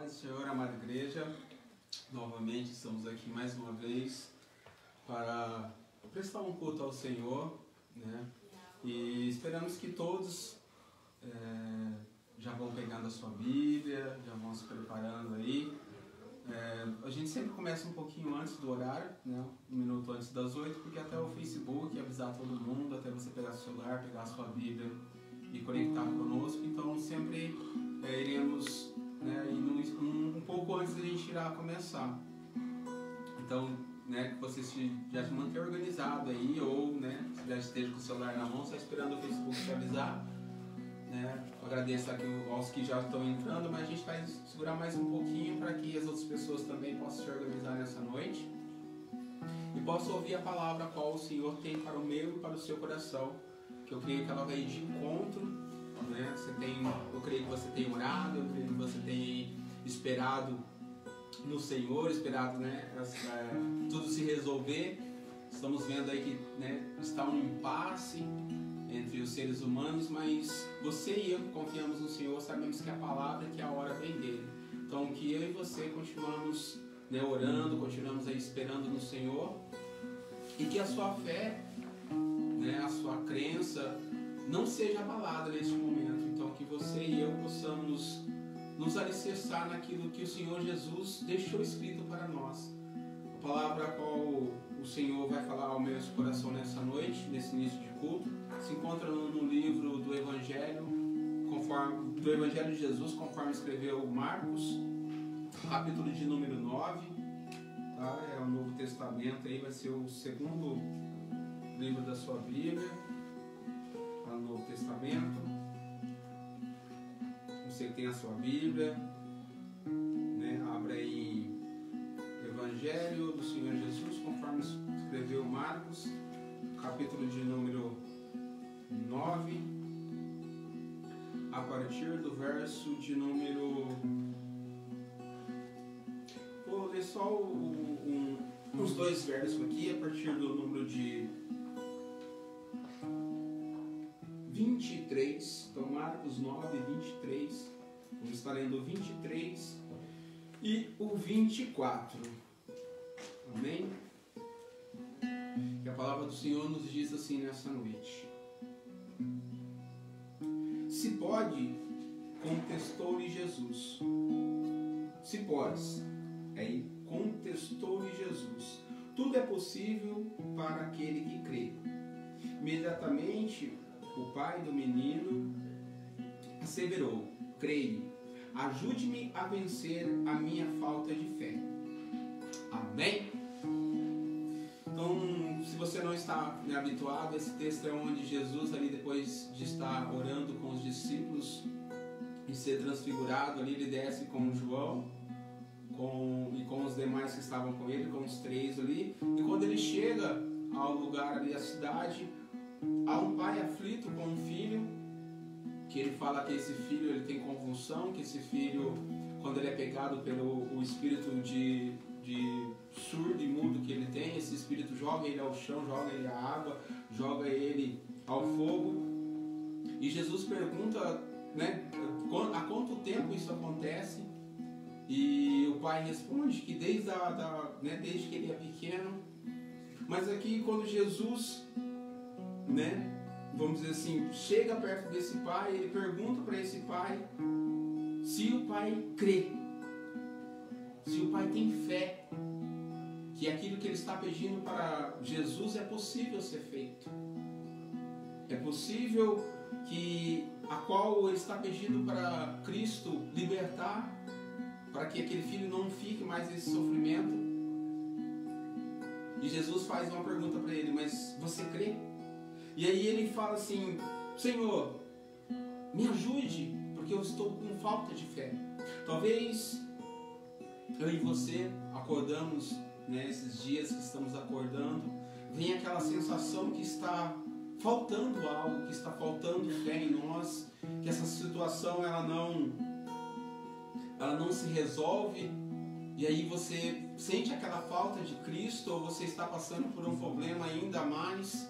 Paz do Senhor, amada igreja, novamente estamos aqui mais uma vez para prestar um culto ao Senhor, né? E esperamos que todos já vão pegando a sua Bíblia, já vão se preparando aí. A gente sempre começa um pouquinho antes do horário, né? Um minuto antes das 8, porque até o Facebook avisar todo mundo, até você pegar seu celular, pegar a sua Bíblia e conectar conosco. Então sempre iremos, né, um pouco antes da gente irá começar. Então, né, que você já se mantenha organizado aí, ou, né, se já esteja com o celular na mão, só esperando o Facebook te avisar, né. Agradeço aqui aos que já estão entrando, mas a gente vai segurar mais um pouquinho para que as outras pessoas também possam se organizar nessa noite e possam ouvir a palavra qual o Senhor tem para o meu e para o seu coração, que eu creio que ela vai de encontro, né. Eu creio que você tem orado, eu creio que você tem esperado no Senhor, esperado, né, tudo se resolver. Estamos vendo aí que, né, está um impasse entre os seres humanos, mas você e eu que confiamos no Senhor sabemos que a palavra, que a hora vem dele. Então que eu e você continuamos, né, orando, continuamos aí esperando no Senhor, e que a sua fé, né, a sua crença não seja abalada neste momento. Então que você e eu possamos nos alicerçar naquilo que o Senhor Jesus deixou escrito para nós. A palavra a qual o Senhor vai falar ao meu coração nessa noite, nesse início de culto, se encontra no livro do Evangelho, do Evangelho de Jesus, conforme escreveu Marcos, capítulo de número 9, tá? É o Novo Testamento, aí vai ser o segundo livro da sua Bíblia, tá? No Novo Testamento. Você que tem a sua Bíblia, né? Abra aí Evangelho do Senhor Jesus, conforme escreveu Marcos, capítulo de número 9, a partir do verso de número... Vou ler só uns dois versos aqui, a partir do número de 23, então Marcos 9, 23, vamos estar lendo o 23 e o 24, amém? E a palavra do Senhor nos diz assim nessa noite: se pode, contestou-lhe Jesus, se podes, aí contestou-lhe Jesus, tudo é possível para aquele que crê. Imediatamente o pai do menino asseverou: creio, ajude-me a vencer a minha falta de fé. Amém? Então, se você não está, né, habituado, esse texto é onde Jesus, ali depois de estar orando com os discípulos e ser transfigurado, ali ele desce com João e com os demais que estavam com ele, com os três ali, e quando ele chega ao lugar ali, a cidade, há um pai aflito com um filho, que ele fala que esse filho ele tem convulsão, que esse filho, quando ele é pegado pelo espírito de surdo e mudo que ele tem, esse espírito joga ele ao chão, joga ele à água, joga ele ao fogo. E Jesus pergunta, né, há quanto tempo isso acontece? E o pai responde que desde que ele é pequeno. Mas aqui quando Jesus, né, vamos dizer assim, chega perto desse pai, ele pergunta para esse pai se o pai crê, se o pai tem fé, que aquilo que ele está pedindo para Jesus é possível ser feito. É possível que a qual ele está pedindo para Cristo libertar, para que aquele filho não fique mais nesse sofrimento. E Jesus faz uma pergunta para ele: mas você crê? E aí ele fala assim: Senhor, me ajude, porque eu estou com falta de fé. Talvez eu e você acordamos, né, esses dias que estamos acordando, vem aquela sensação que está faltando algo, que está faltando fé em nós, que essa situação ela não se resolve, e aí você sente aquela falta de Cristo, ou você está passando por um problema ainda mais,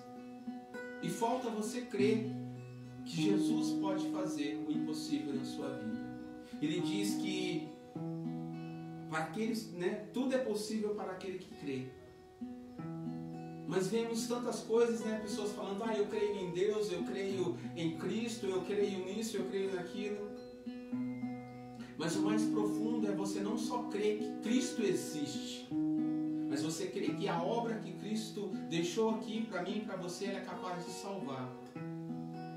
e falta você crer que Jesus pode fazer o impossível na sua vida. Ele diz que para aqueles, né, tudo é possível para aquele que crê. Mas vemos tantas coisas, né, pessoas falando, eu creio em Deus, eu creio em Cristo, eu creio nisso, eu creio naquilo. Mas o mais profundo é você não só crer que Cristo existe, mas você crê que a obra que Cristo deixou aqui para mim e para você, ela é capaz de salvar.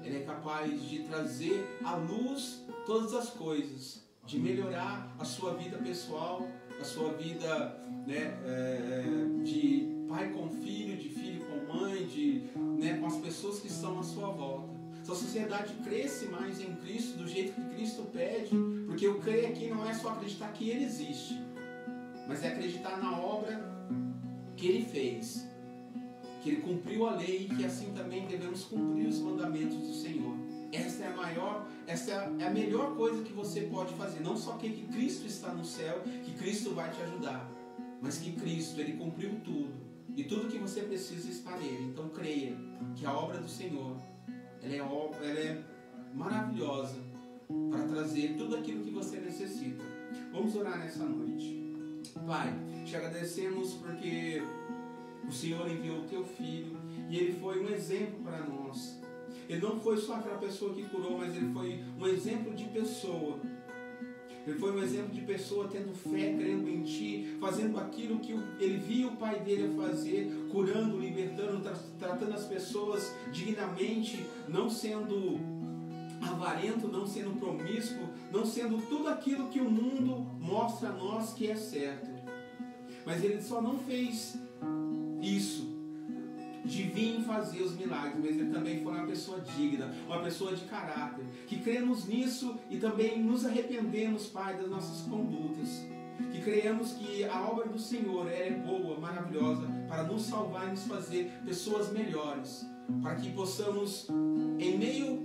Ela é capaz de trazer à luz todas as coisas, de melhorar a sua vida pessoal, a sua vida, né, de pai com filho, de filho com mãe, né, com as pessoas que estão à sua volta. Se a sociedade cresce mais em Cristo, do jeito que Cristo pede, porque eu creio aqui não é só acreditar que Ele existe, mas é acreditar na obra que Ele fez, que Ele cumpriu a lei e que assim também devemos cumprir os mandamentos do Senhor. Essa é a melhor coisa que você pode fazer. Não só que Cristo está no céu, que Cristo vai te ajudar, mas que Cristo, Ele cumpriu tudo. E tudo que você precisa está nele. Então creia que a obra do Senhor, ela é maravilhosa para trazer tudo aquilo que você necessita. Vamos orar nessa noite. Pai, te agradecemos porque o Senhor enviou o Teu Filho e Ele foi um exemplo para nós. Ele não foi só aquela pessoa que curou, mas Ele foi um exemplo de pessoa. Ele foi um exemplo de pessoa tendo fé, crendo em Ti, fazendo aquilo que Ele via o Pai dele a fazer, curando, libertando, tratando as pessoas dignamente, não sendo avarento, não sendo promíscuo, não sendo tudo aquilo que o mundo mostra a nós que é certo. Mas Ele só não fez isso de vir fazer os milagres, mas Ele também foi uma pessoa digna, uma pessoa de caráter, que cremos nisso e também nos arrependemos, Pai, das nossas condutas, que creemos que a obra do Senhor é boa, maravilhosa, para nos salvar e nos fazer pessoas melhores, para que possamos, em meio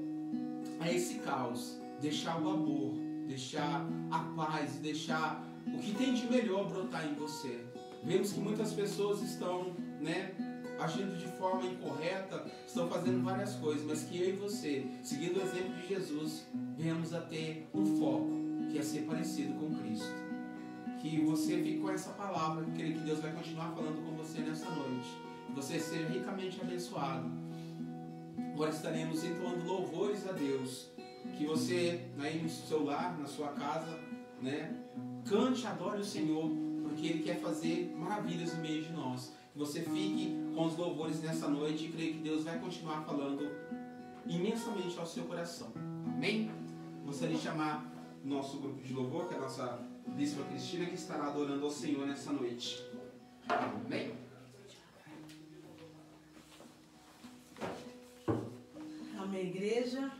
a esse caos, deixar o amor, deixar a paz, deixar o que tem de melhor brotar em você. Vemos que muitas pessoas estão, né, agindo de forma incorreta, estão fazendo várias coisas, mas que eu e você, seguindo o exemplo de Jesus, venhamos a ter um foco, que é ser parecido com Cristo. Que você fique com essa palavra, que creio que Deus vai continuar falando com você nessa noite. Que você seja ricamente abençoado. Agora estaremos entoando louvores a Deus. Que você, aí no seu lar, na sua casa, né, cante, adore o Senhor, porque Ele quer fazer maravilhas no meio de nós. Que você fique com os louvores nessa noite e creio que Deus vai continuar falando imensamente ao seu coração. Amém? Gostaria de chamar o nosso grupo de louvor, que é a nossa Bispa Cristina, que estará adorando ao Senhor nessa noite. Amém? Amém, igreja.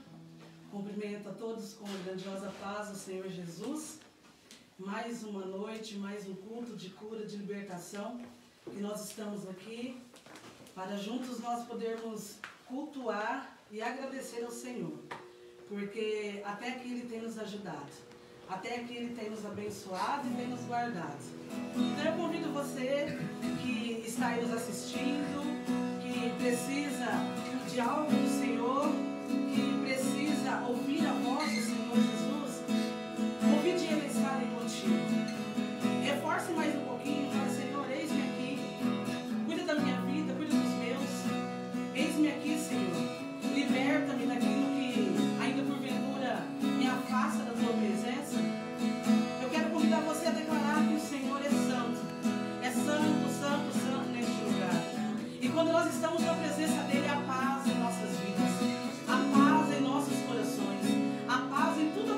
Cumprimento a todos com a grandiosa paz do Senhor Jesus. Mais uma noite, mais um culto de cura, de libertação, que nós estamos aqui para juntos nós podermos cultuar e agradecer ao Senhor, porque até aqui Ele tem nos ajudado, até aqui Ele tem nos abençoado e tem nos guardado. Então eu convido você que está aí nos assistindo, que precisa de algo do Senhor, que precisa ouvir a voz do Senhor Jesus, convide Ele a estar aí contigo. Reforce mais um pouquinho, fala: Senhor, eis-me aqui, cuida da minha vida, cuida dos meus, eis-me aqui, Senhor, liberta-me daquilo que ainda porventura me afasta da tua presença. Eu quero convidar você a declarar que o Senhor é santo, santo, santo, santo neste lugar. E quando nós estamos na presença dEle, há paz em nossas vidas, há paz em nossos corações, há paz em tudo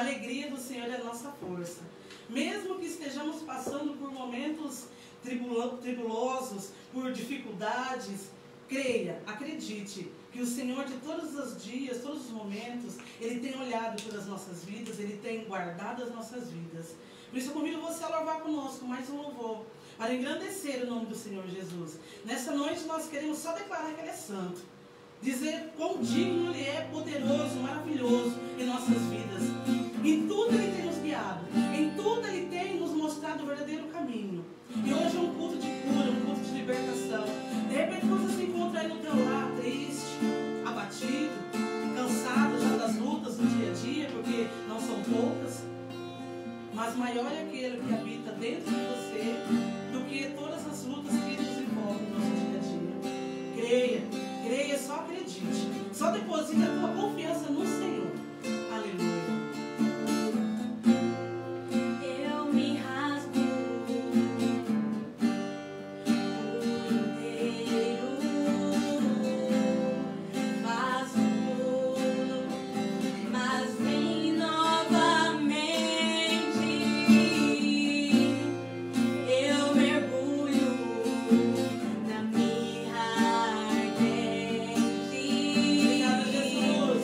alegria do Senhor é a nossa força. Mesmo que estejamos passando por momentos tribulosos, por dificuldades, creia, acredite, que o Senhor de todos os dias, todos os momentos, Ele tem olhado pelas nossas vidas, Ele tem guardado as nossas vidas. Por isso eu convido você a louvar conosco mais um louvor, para engrandecer o nome do Senhor Jesus. Nessa noite nós queremos só declarar que Ele é santo, dizer quão digno Ele é, poderoso, maravilhoso em nossas vidas. Em tudo Ele tem nos guiado, em tudo Ele tem nos mostrado o verdadeiro caminho. E hoje é um culto de cura, um culto de libertação. De repente você se encontra aí no teu lar, triste, abatido, cansado já das lutas do dia a dia, porque não são poucas. Mas maior é aquele que habita dentro de você do que todas as lutas que nos envolvem no nosso dia a dia. Creia, creia, só acredite. Só deposite a tua confiança no Senhor. Aleluia. Obrigada, Jesus.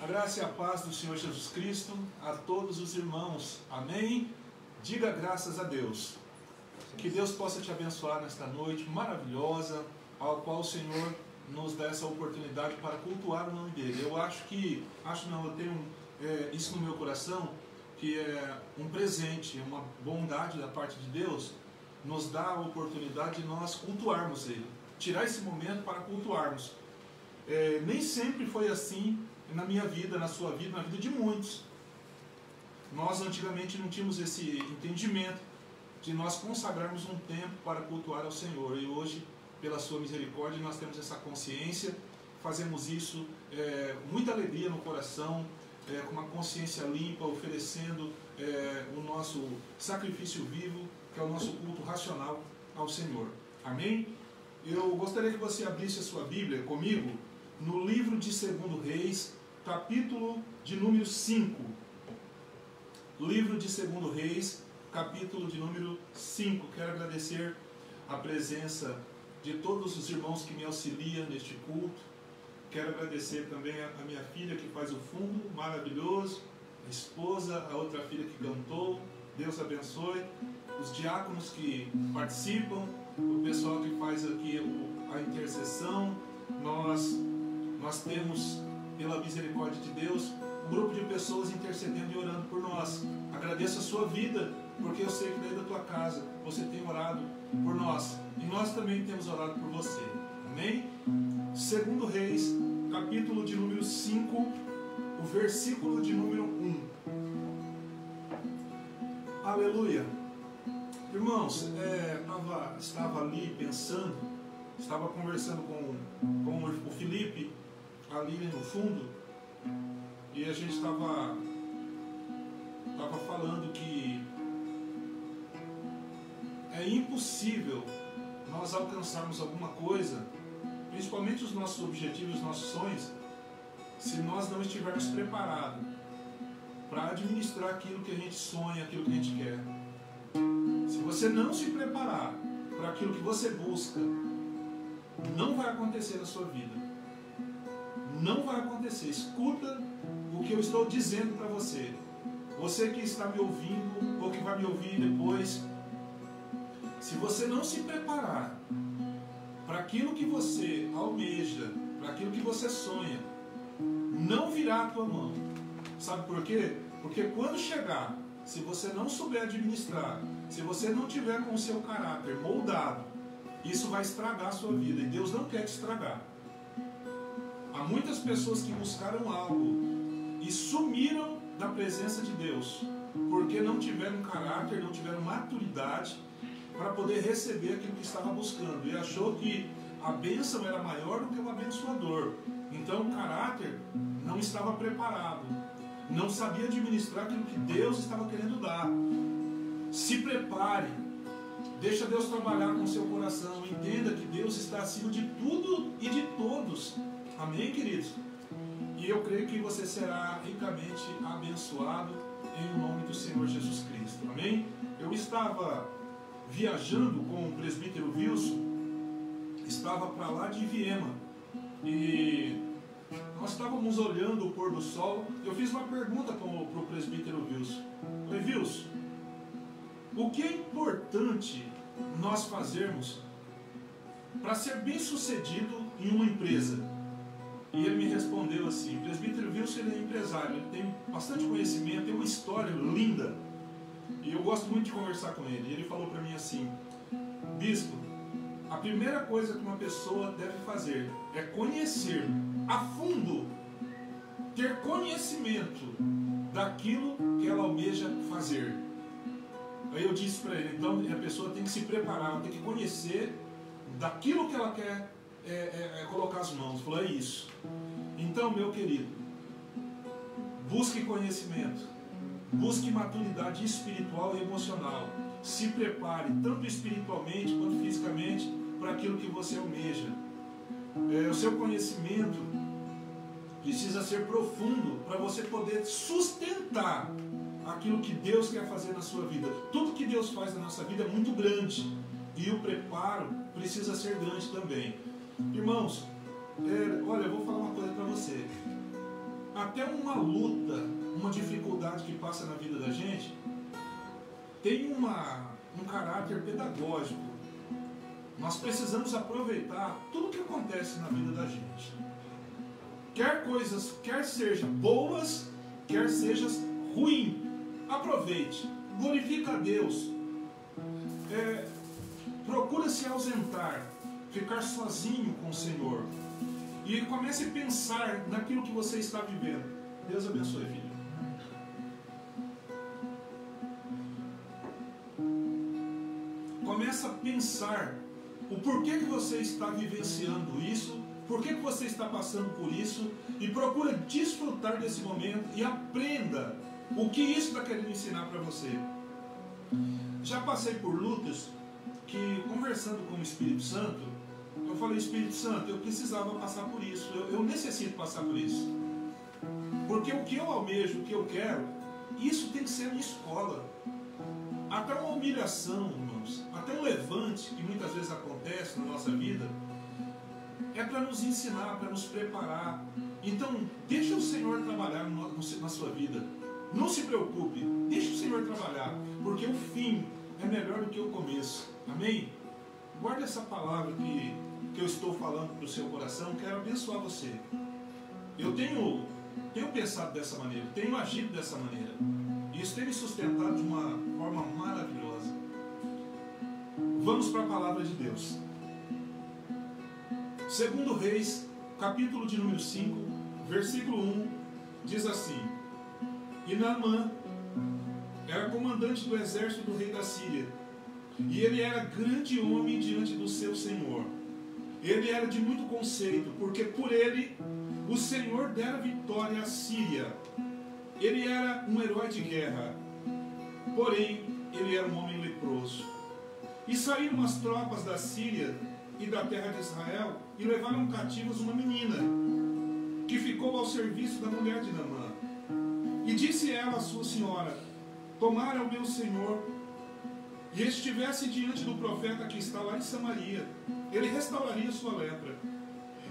graça e a paz do Senhor Jesus Cristo a todos os irmãos. Amém? Diga graças a Deus. Que Deus possa te abençoar nesta noite maravilhosa, ao qual o Senhor nos dá essa oportunidade para cultuar o nome dele. Eu tenho isso no meu coração, que é um presente, uma bondade da parte de Deus, nos dá a oportunidade de nós cultuarmos ele, tirar esse momento para cultuarmos. Nem sempre foi assim na minha vida, na sua vida, na vida de muitos. Nós antigamente não tínhamos esse entendimento de nós consagrarmos um tempo para cultuar ao Senhor, e hoje, pela sua misericórdia, nós temos essa consciência, fazemos isso com muita alegria no coração, com uma consciência limpa, oferecendo o nosso sacrifício vivo, que é o nosso culto racional ao Senhor. Amém? Eu gostaria que você abrisse a sua Bíblia comigo no livro de 2 Reis, capítulo de número 5. Livro de 2 Reis, capítulo de número 5. Quero agradecer a presença de todos os irmãos que me auxiliam neste culto. Quero agradecer também a minha filha que faz o fundo, maravilhoso, a esposa, a outra filha que cantou, Deus abençoe, os diáconos que participam, o pessoal que faz aqui a intercessão. Nós temos, pela misericórdia de Deus, um grupo de pessoas intercedendo e orando por nós. Agradeço a sua vida, porque eu sei que daí da tua casa você tem orado por nós, e nós também temos orado por você. Amém? 2 Reis, capítulo de número 5, o versículo de número 1. Aleluia! Irmãos, estava ali pensando, estava conversando com o Felipe ali no fundo, e a gente estava falando que é impossível nós alcançarmos alguma coisa, principalmente os nossos objetivos, os nossos sonhos, se nós não estivermos preparados para administrar aquilo que a gente sonha, aquilo que a gente quer. Se você não se preparar para aquilo que você busca, não vai acontecer na sua vida. Não vai acontecer. Escuta o que eu estou dizendo para você. Você que está me ouvindo ou que vai me ouvir depois, se você não se preparar para aquilo que você almeja, para aquilo que você sonha, não virá a tua mão. Sabe por quê? Porque quando chegar, se você não souber administrar, se você não tiver com o seu caráter moldado, isso vai estragar a sua vida, e Deus não quer te estragar. Há muitas pessoas que buscaram algo e sumiram da presença de Deus, porque não tiveram caráter, não tiveram maturidade para poder receber aquilo que estava buscando, e achou que a bênção era maior do que o abençoador. Então o caráter não estava preparado, não sabia administrar aquilo que Deus estava querendo dar. Se prepare, deixa Deus trabalhar com o seu coração, entenda que Deus está acima de tudo e de todos. Amém, queridos? E eu creio que você será ricamente abençoado em nome do Senhor Jesus Cristo. Amém? Eu estava viajando com o presbítero Wilson, estava para lá de Viema, e nós estávamos olhando o pôr do sol. Eu fiz uma pergunta para o presbítero Wilson. Falei: Wilson, o que é importante nós fazermos para ser bem sucedido em uma empresa? E ele me respondeu assim: o presbítero Wilson, ele é empresário, ele tem bastante conhecimento, tem uma história linda, e eu gosto muito de conversar com ele. E ele falou para mim assim: bispo, a primeira coisa que uma pessoa deve fazer é conhecer a fundo, ter conhecimento daquilo que ela almeja fazer. Aí eu disse para ele: então a pessoa tem que se preparar, ela tem que conhecer daquilo que ela quer colocar as mãos. Falou: é isso. Então, meu querido, busque conhecimento, busque maturidade espiritual e emocional, se prepare tanto espiritualmente quanto fisicamente para aquilo que você almeja. O seu conhecimento precisa ser profundo para você poder sustentar aquilo que Deus quer fazer na sua vida. Tudo que Deus faz na nossa vida é muito grande, e o preparo precisa ser grande também. Irmãos, olha, eu vou falar uma coisa para você. até uma luta, uma dificuldade que passa na vida da gente, tem um caráter pedagógico. Nós precisamos aproveitar tudo que acontece na vida da gente. Quer sejam boas, quer sejam ruins, aproveite, glorifica a Deus. Procura se ausentar, ficar sozinho com o Senhor. E comece a pensar naquilo que você está vivendo. Deus abençoe, filho. Começa a pensar o porquê que você está vivenciando isso, porquê que você está passando por isso, e procura desfrutar desse momento e aprenda o que isso está querendo ensinar para você. Já passei por lutas que, conversando com o Espírito Santo, eu falei: Espírito Santo, eu precisava passar por isso, eu necessito passar por isso. Porque o que eu almejo, o que eu quero, isso tem que ser a minha escola. Até uma humilhação, irmãos, até um levante que muitas vezes acontece na nossa vida, é para nos ensinar, para nos preparar. Então, deixa o Senhor trabalhar na sua vida. Não se preocupe, deixa o Senhor trabalhar, porque o fim é melhor do que o começo. Amém? Guarda essa palavra que eu estou falando para o seu coração. Quero abençoar você. Eu tenho pensado dessa maneira, tenho agido dessa maneira. E isso tem me sustentado de uma forma maravilhosa. Vamos para a palavra de Deus. 2 Reis, capítulo de número 5, versículo 1, diz assim: E Naamã era comandante do exército do rei da Síria, e ele era grande homem diante do seu senhor. Ele era de muito conceito, porque por ele o Senhor dera vitória à Síria. Ele era um herói de guerra, porém ele era um homem leproso. E saíram as tropas da Síria e da terra de Israel e levaram cativos uma menina, que ficou ao serviço da mulher de Naamã. E disse ela à sua senhora: Tomara o meu senhor e estivesse diante do profeta que está lá em Samaria, ele restauraria sua lepra.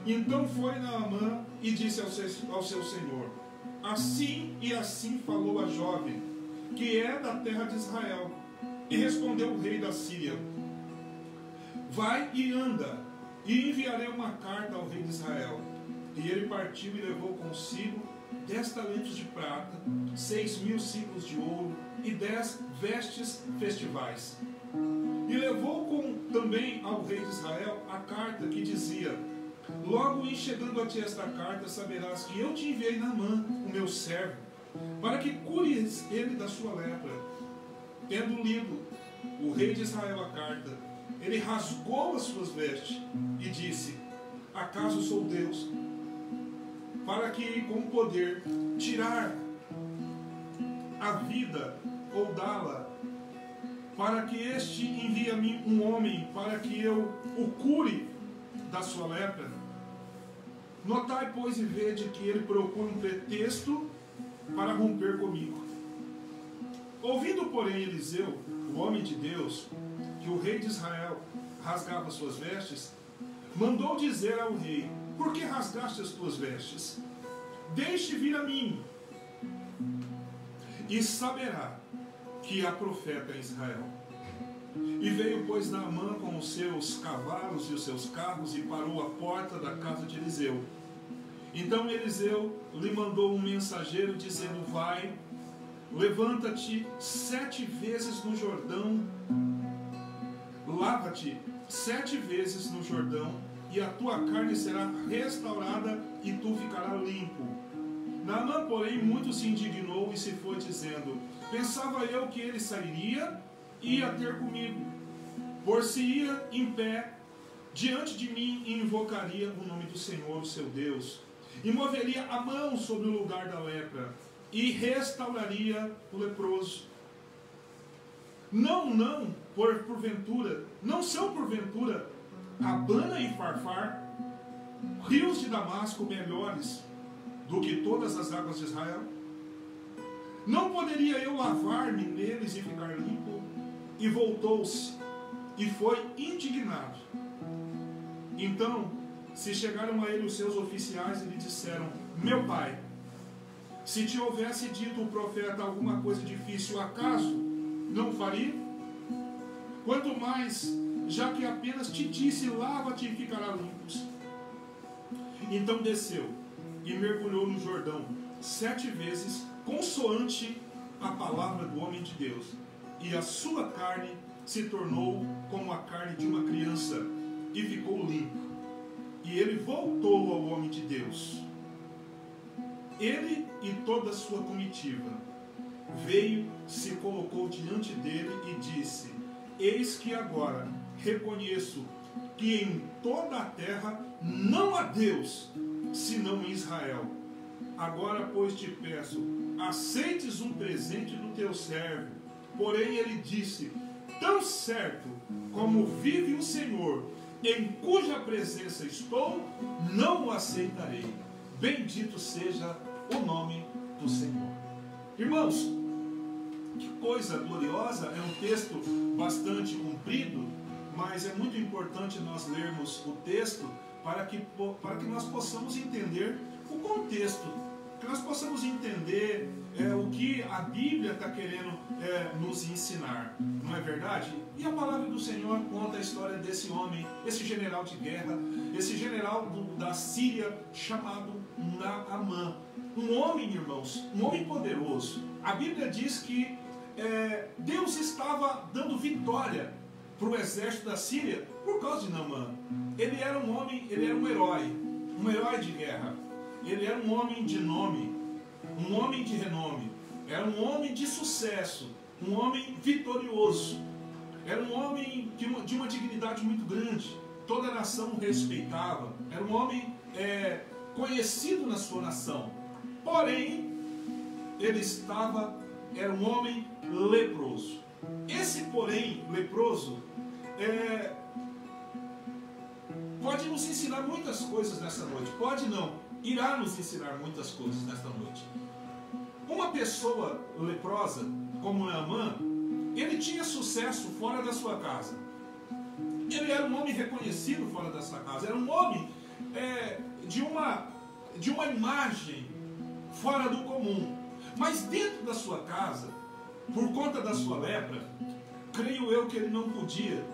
Então foi Naamã e disse ao seu senhor: Assim e assim falou a jovem, que é da terra de Israel. E respondeu o rei da Síria: Vai e anda, e enviarei uma carta ao rei de Israel. E ele partiu e levou consigo 10 talentos de prata, 6.000 ciclos de ouro e 10 vestes festivais. E levou também ao rei de Israel a carta que dizia: Logo em chegando a ti esta carta, saberás que eu te enviei Naamã, o meu servo, para que cures ele da sua lepra. Tendo lido o rei de Israel a carta, ele rasgou as suas vestes e disse: Acaso sou Deus, para que com poder tirar a vida ou dá-la, para que este envie a mim um homem, para que eu o cure da sua lepra? Notai, pois, e vede que ele procura um pretexto para romper comigo. Ouvindo, porém, Eliseu, o homem de Deus, que o rei de Israel rasgava suas vestes, mandou dizer ao rei: Por que rasgaste as tuas vestes? Deixe vir a mim, e saberá que há profeta em Israel. E veio, pois, Naamã com os seus cavalos e os seus carros e parou à porta da casa de Eliseu. Então Eliseu lhe mandou um mensageiro dizendo: Vai, levanta-te 7 vezes no Jordão, lava-te 7 vezes no Jordão, e a tua carne será restaurada e tu ficarás limpo. Naamã, porém, muito se indignou e se foi dizendo: Pensava eu que ele sairia e ia ter comigo, por-se-ia em pé diante de mim e invocaria o nome do Senhor, o seu Deus, e moveria a mão sobre o lugar da lepra e restauraria o leproso. Não são porventura Abana e Farfar, rios de Damasco, melhores do que todas as águas de Israel? Não poderia eu lavar-me neles e ficar limpo? E voltou-se e foi indignado. Então se chegaram a ele os seus oficiais e lhe disseram: Meu pai, Se te houvesse dito o profeta alguma coisa difícil, acaso não faria? Quanto mais, já que apenas te disse, lava-te e ficará limpos. Então desceu e mergulhou no Jordão 7 vezes, consoante a palavra do homem de Deus, e a sua carne se tornou como a carne de uma criança, e ficou limpo. E ele voltou ao homem de Deus. Ele e toda a sua comitiva. Veio, se colocou diante dele e disse: eis que agora reconheço que em toda a terra não há Deus, senão em Israel. Agora, pois, te peço, aceites um presente do teu servo. Porém ele disse: tão certo como vive o Senhor, em cuja presença estou, não o aceitarei. Bendito seja o nome do Senhor. Irmãos, que coisa gloriosa. É um texto bastante comprido, mas é muito importante nós lermos o texto para que nós possamos entender o contexto, que nós possamos entender o que a Bíblia está querendo nos ensinar, não é verdade? E a palavra do Senhor conta a história desse homem, esse general de guerra, esse general da Síria chamado Naamã. Um homem, irmãos, um homem poderoso. A Bíblia diz que Deus estava dando vitória para o exército da Síria por causa de Naamã. Ele era um homem, ele era um herói de guerra. Ele era um homem de nome, um homem de renome, era um homem de sucesso, um homem vitorioso, era um homem de uma dignidade muito grande, toda a nação o respeitava, era um homem conhecido na sua nação. Porém, ele era um homem leproso. Esse porém leproso pode nos ensinar muitas coisas nessa noite. Pode não, irá nos ensinar muitas coisas nesta noite. Uma pessoa leprosa, como Naamã, ele tinha sucesso fora da sua casa. Ele era um homem reconhecido fora da sua casa. Era um homem de uma imagem fora do comum. Mas dentro da sua casa, por conta da sua lepra, creio eu que ele não podia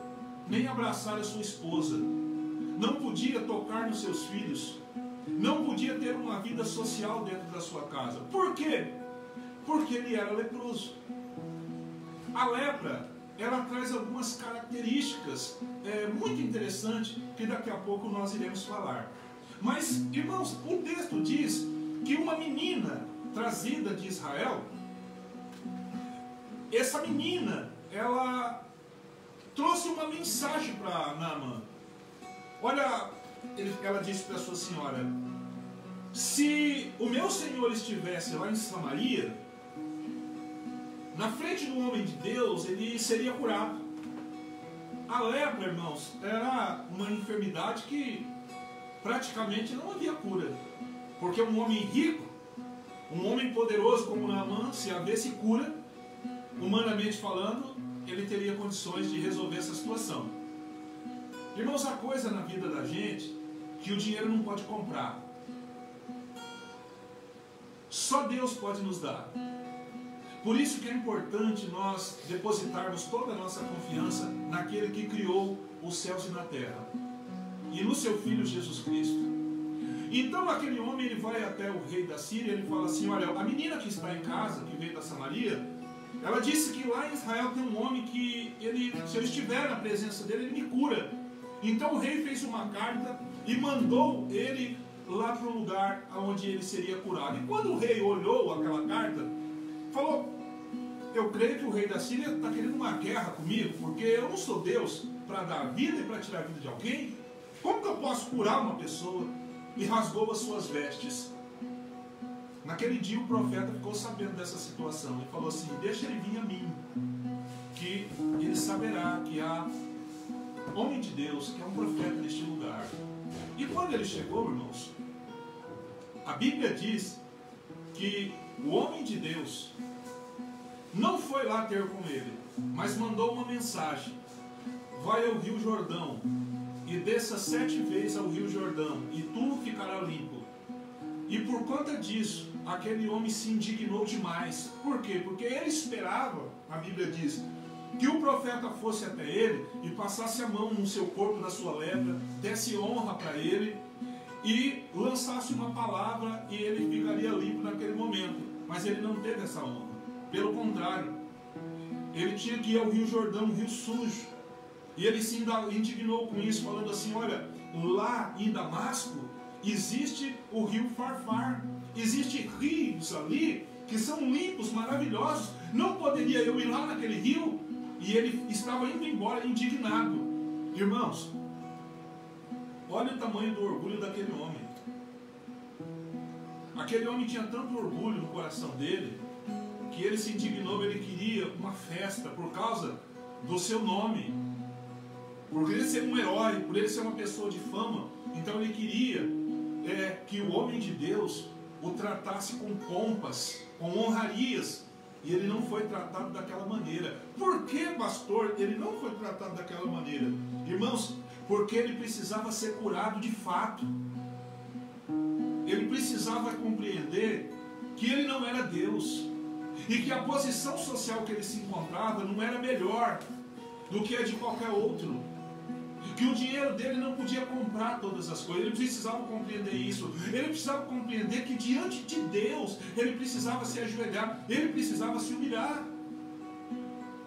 nem abraçar a sua esposa, não podia tocar nos seus filhos, não podia ter uma vida social dentro da sua casa. Por quê? Porque ele era leproso. A lepra, ela traz algumas características muito interessantes que daqui a pouco nós iremos falar. Mas, irmãos, o texto diz que uma menina trazida de Israel, essa menina, ela trouxe uma mensagem para Naamã. Olha, ela disse para a sua senhora: se o meu senhor estivesse lá em Samaria, na frente do homem de Deus, ele seria curado. A lepra, irmãos, era uma enfermidade que praticamente não havia cura, porque um homem rico, um homem poderoso como Naamã, se havesse cura, humanamente falando, ele teria condições de resolver essa situação. Irmãos, há coisa na vida da gente que o dinheiro não pode comprar. Só Deus pode nos dar. Por isso que é importante nós depositarmos toda a nossa confiança naquele que criou os céus e na terra, e no seu Filho Jesus Cristo. Então aquele homem, ele vai até o rei da Síria, ele fala assim: olha, a menina que está em casa, que veio da Samaria, ela disse que lá em Israel tem um homem que, se eu estiver na presença dele, ele me cura. Então o rei fez uma carta e mandou ele lá para o lugar onde ele seria curado. E quando o rei olhou aquela carta, falou: eu creio que o rei da Síria está querendo uma guerra comigo, porque eu não sou Deus para dar vida e para tirar a vida de alguém. Como que eu posso curar uma pessoa? E rasgou as suas vestes. Naquele dia o profeta ficou sabendo dessa situação e falou assim: deixa ele vir a mim, que ele saberá que há homem de Deus, que é um profeta neste lugar. E quando ele chegou, irmãos, a Bíblia diz que o homem de Deus não foi lá ter com ele, mas mandou uma mensagem: vai ao Rio Jordão e desça 7 vezes ao Rio Jordão, e tu ficará limpo. E por conta disso, aquele homem se indignou demais. Por quê? Porque ele esperava, a Bíblia diz, que o profeta fosse até ele e passasse a mão no seu corpo, na sua lepra, desse honra para ele e lançasse uma palavra e ele ficaria limpo naquele momento. Mas ele não teve essa honra. Pelo contrário, ele tinha que ir ao Rio Jordão, um rio sujo. E ele se indignou com isso, falando assim: olha, lá em Damasco existe o rio Farfar. Existem rios ali que são limpos, maravilhosos. Não poderia eu ir lá naquele rio? E ele estava indo embora indignado. Irmãos, olha o tamanho do orgulho daquele homem. Aquele homem tinha tanto orgulho no coração dele, que ele se indignou, ele queria uma festa por causa do seu nome. Por ele ser um herói, por ele ser uma pessoa de fama. Então ele queria que o homem de Deus o tratasse com pompas, com honrarias. E ele não foi tratado daquela maneira. Por que, pastor, ele não foi tratado daquela maneira? Irmãos, porque ele precisava ser curado de fato. Ele precisava compreender que ele não era Deus. E que a posição social que ele se encontrava não era melhor do que a de qualquer outro. Que o dinheiro dele não podia comprar todas as coisas. Ele precisava compreender isso. Ele precisava compreender que diante de Deus ele precisava se ajoelhar, ele precisava se humilhar.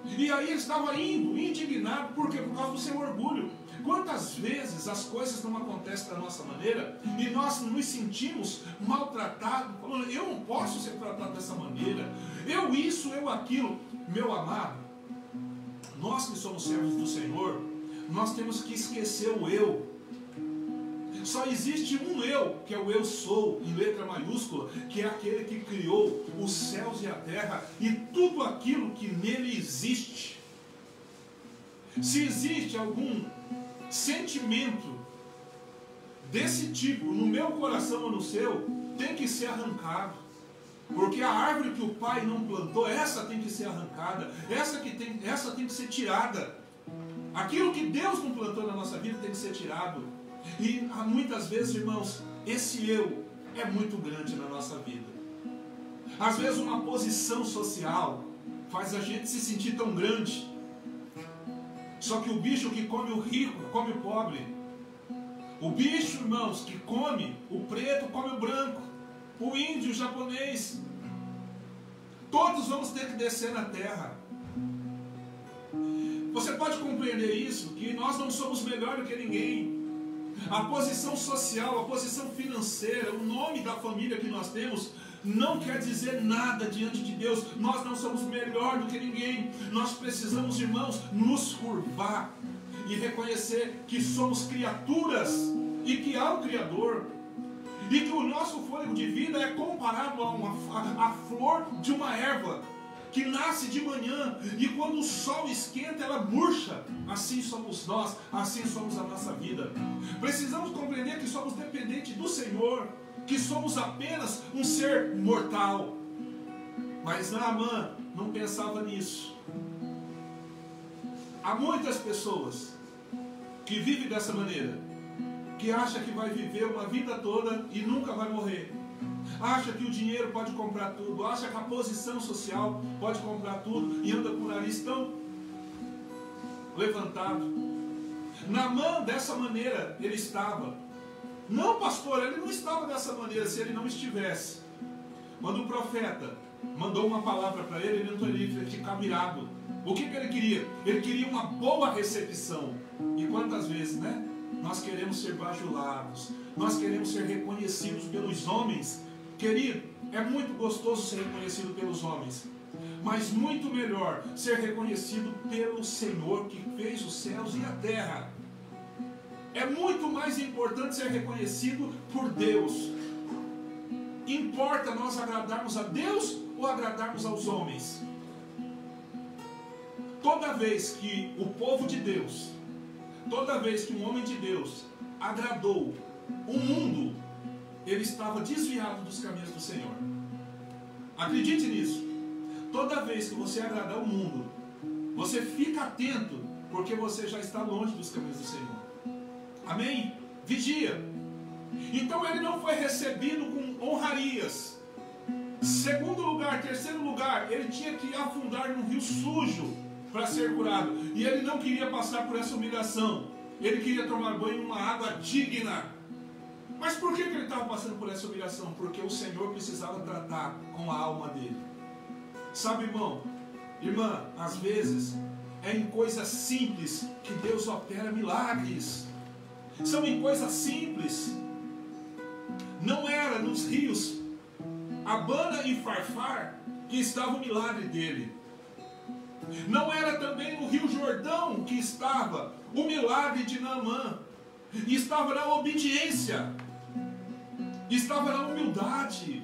E aí ele estava indo, indignado. Por quê? Por causa do seu orgulho. Quantas vezes as coisas não acontecem da nossa maneira e nós nos sentimos maltratados, falando: eu não posso ser tratado dessa maneira, eu isso, eu aquilo. Meu amado, nós que somos servos do Senhor, nós temos que esquecer o eu. Só existe um eu, que é o eu sou, em letra maiúscula, que é aquele que criou os céus e a terra e tudo aquilo que nele existe. Se existe algum sentimento desse tipo no meu coração ou no seu, tem que ser arrancado. Porque a árvore que o Pai não plantou, essa tem que ser arrancada, essa tem que ser tirada. Aquilo que Deus não plantou na nossa vida tem que ser tirado. E muitas vezes, irmãos, esse eu é muito grande na nossa vida. Às vezes uma posição social faz a gente se sentir tão grande. Só que o bicho que come o rico, come o pobre. O bicho, irmãos, que come o preto, come o branco. O índio, o japonês. Todos vamos ter que descer na terra. Você pode compreender isso, que nós não somos melhor do que ninguém. A posição social, a posição financeira, o nome da família que nós temos, não quer dizer nada diante de Deus. Nós não somos melhor do que ninguém. Nós precisamos, irmãos, nos curvar e reconhecer que somos criaturas e que há um Criador. E que o nosso fôlego de vida é comparado a flor de uma erva que nasce de manhã e quando o sol esquenta ela murcha. Assim somos nós, assim somos a nossa vida. Precisamos compreender que somos dependentes do Senhor, que somos apenas um ser mortal. Mas Naamã não pensava nisso. Há muitas pessoas que vivem dessa maneira, que acham que vai viver uma vida toda e nunca vai morrer. Acha que o dinheiro pode comprar tudo, acha que a posição social pode comprar tudo e anda por aí tão levantado. Naamã, dessa maneira, ele estava. Não, pastor, ele não estava dessa maneira se ele não estivesse. Quando o profeta mandou uma palavra para ele, ele não teria que ficar mirado. O que ele queria? Ele queria uma boa recepção. E quantas vezes, né? Nós queremos ser bajulados, nós queremos ser reconhecidos pelos homens. Querido, é muito gostoso ser reconhecido pelos homens, mas muito melhor ser reconhecido pelo Senhor que fez os céus e a terra. É muito mais importante ser reconhecido por Deus. Importa nós agradarmos a Deus ou agradarmos aos homens? Toda vez que o povo de Deus, toda vez que um homem de Deus agradou o mundo, ele estava desviado dos caminhos do Senhor. Acredite nisso. Toda vez que você agradar o mundo, você fica atento, porque você já está longe dos caminhos do Senhor. Amém? Vigia. Então ele não foi recebido com honrarias. Segundo lugar, terceiro lugar, ele tinha que afundar num rio sujo para ser curado. E ele não queria passar por essa humilhação. Ele queria tomar banho em uma água digna. Mas por que ele estava passando por essa humilhação? Porque o Senhor precisava tratar com a alma dele. Sabe, irmão, irmã, às vezes é em coisas simples que Deus opera milagres. São em coisas simples. Não era nos rios Abana e Farfar que estava o milagre dele. Não era também no Rio Jordão que estava o milagre de Naamã. Estava na obediência. Estava na humildade.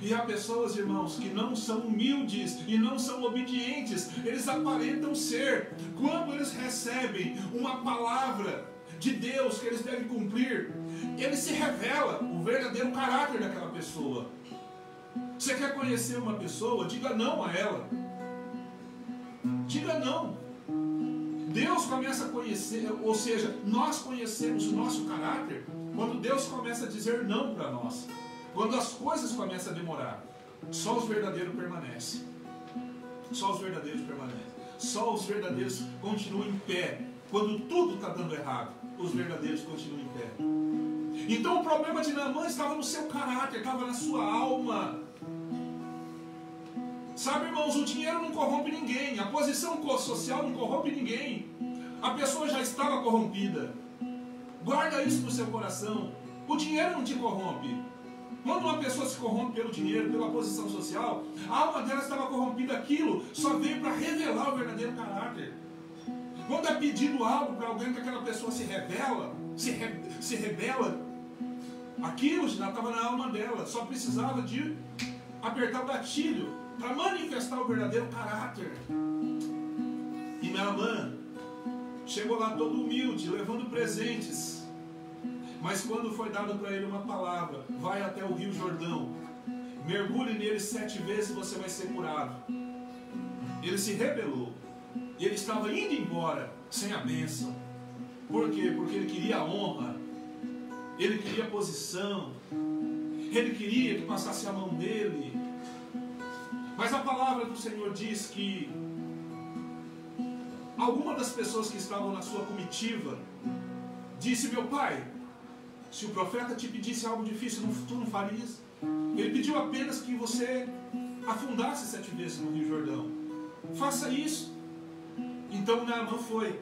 E há pessoas, irmãos, que não são humildes e não são obedientes. Eles aparentam ser. Quando eles recebem uma palavra de Deus que eles devem cumprir, ele se revela o verdadeiro caráter daquela pessoa. Você quer conhecer uma pessoa? Diga não a ela. Diga não. Deus começa a conhecer, ou seja, nós conhecemos o nosso caráter quando Deus começa a dizer não para nós. Quando as coisas começam a demorar. Só os verdadeiros permanecem. Só os verdadeiros permanecem. Só os verdadeiros continuam em pé. Quando tudo está dando errado, os verdadeiros continuam em pé. Então o problema de Naamã estava no seu caráter, estava na sua alma. Sabe, irmãos, o dinheiro não corrompe ninguém. A posição social não corrompe ninguém. A pessoa já estava corrompida. Guarda isso no seu coração. O dinheiro não te corrompe. Quando uma pessoa se corrompe pelo dinheiro, pela posição social, a alma dela estava corrompida. Aquilo só veio para revelar o verdadeiro caráter. Quando é pedido algo para alguém que aquela pessoa se rebela, se rebela, aquilo já estava na alma dela. Só precisava de apertar o gatilho para manifestar o verdadeiro caráter. E Naamã chegou lá todo humilde, levando presentes. Mas quando foi dado para ele uma palavra, vai até o Rio Jordão, mergulhe nele 7 vezes e você vai ser curado. Ele se rebelou. E ele estava indo embora sem a bênção. Por quê? Porque ele queria honra. Ele queria posição. Ele queria que passasse a mão dele. Mas a palavra do Senhor diz que alguma das pessoas que estavam na sua comitiva disse: meu pai, se o profeta te pedisse algo difícil, tu não farias? Ele pediu apenas que você afundasse 7 vezes no Rio Jordão. Faça isso. Então Naamã foi.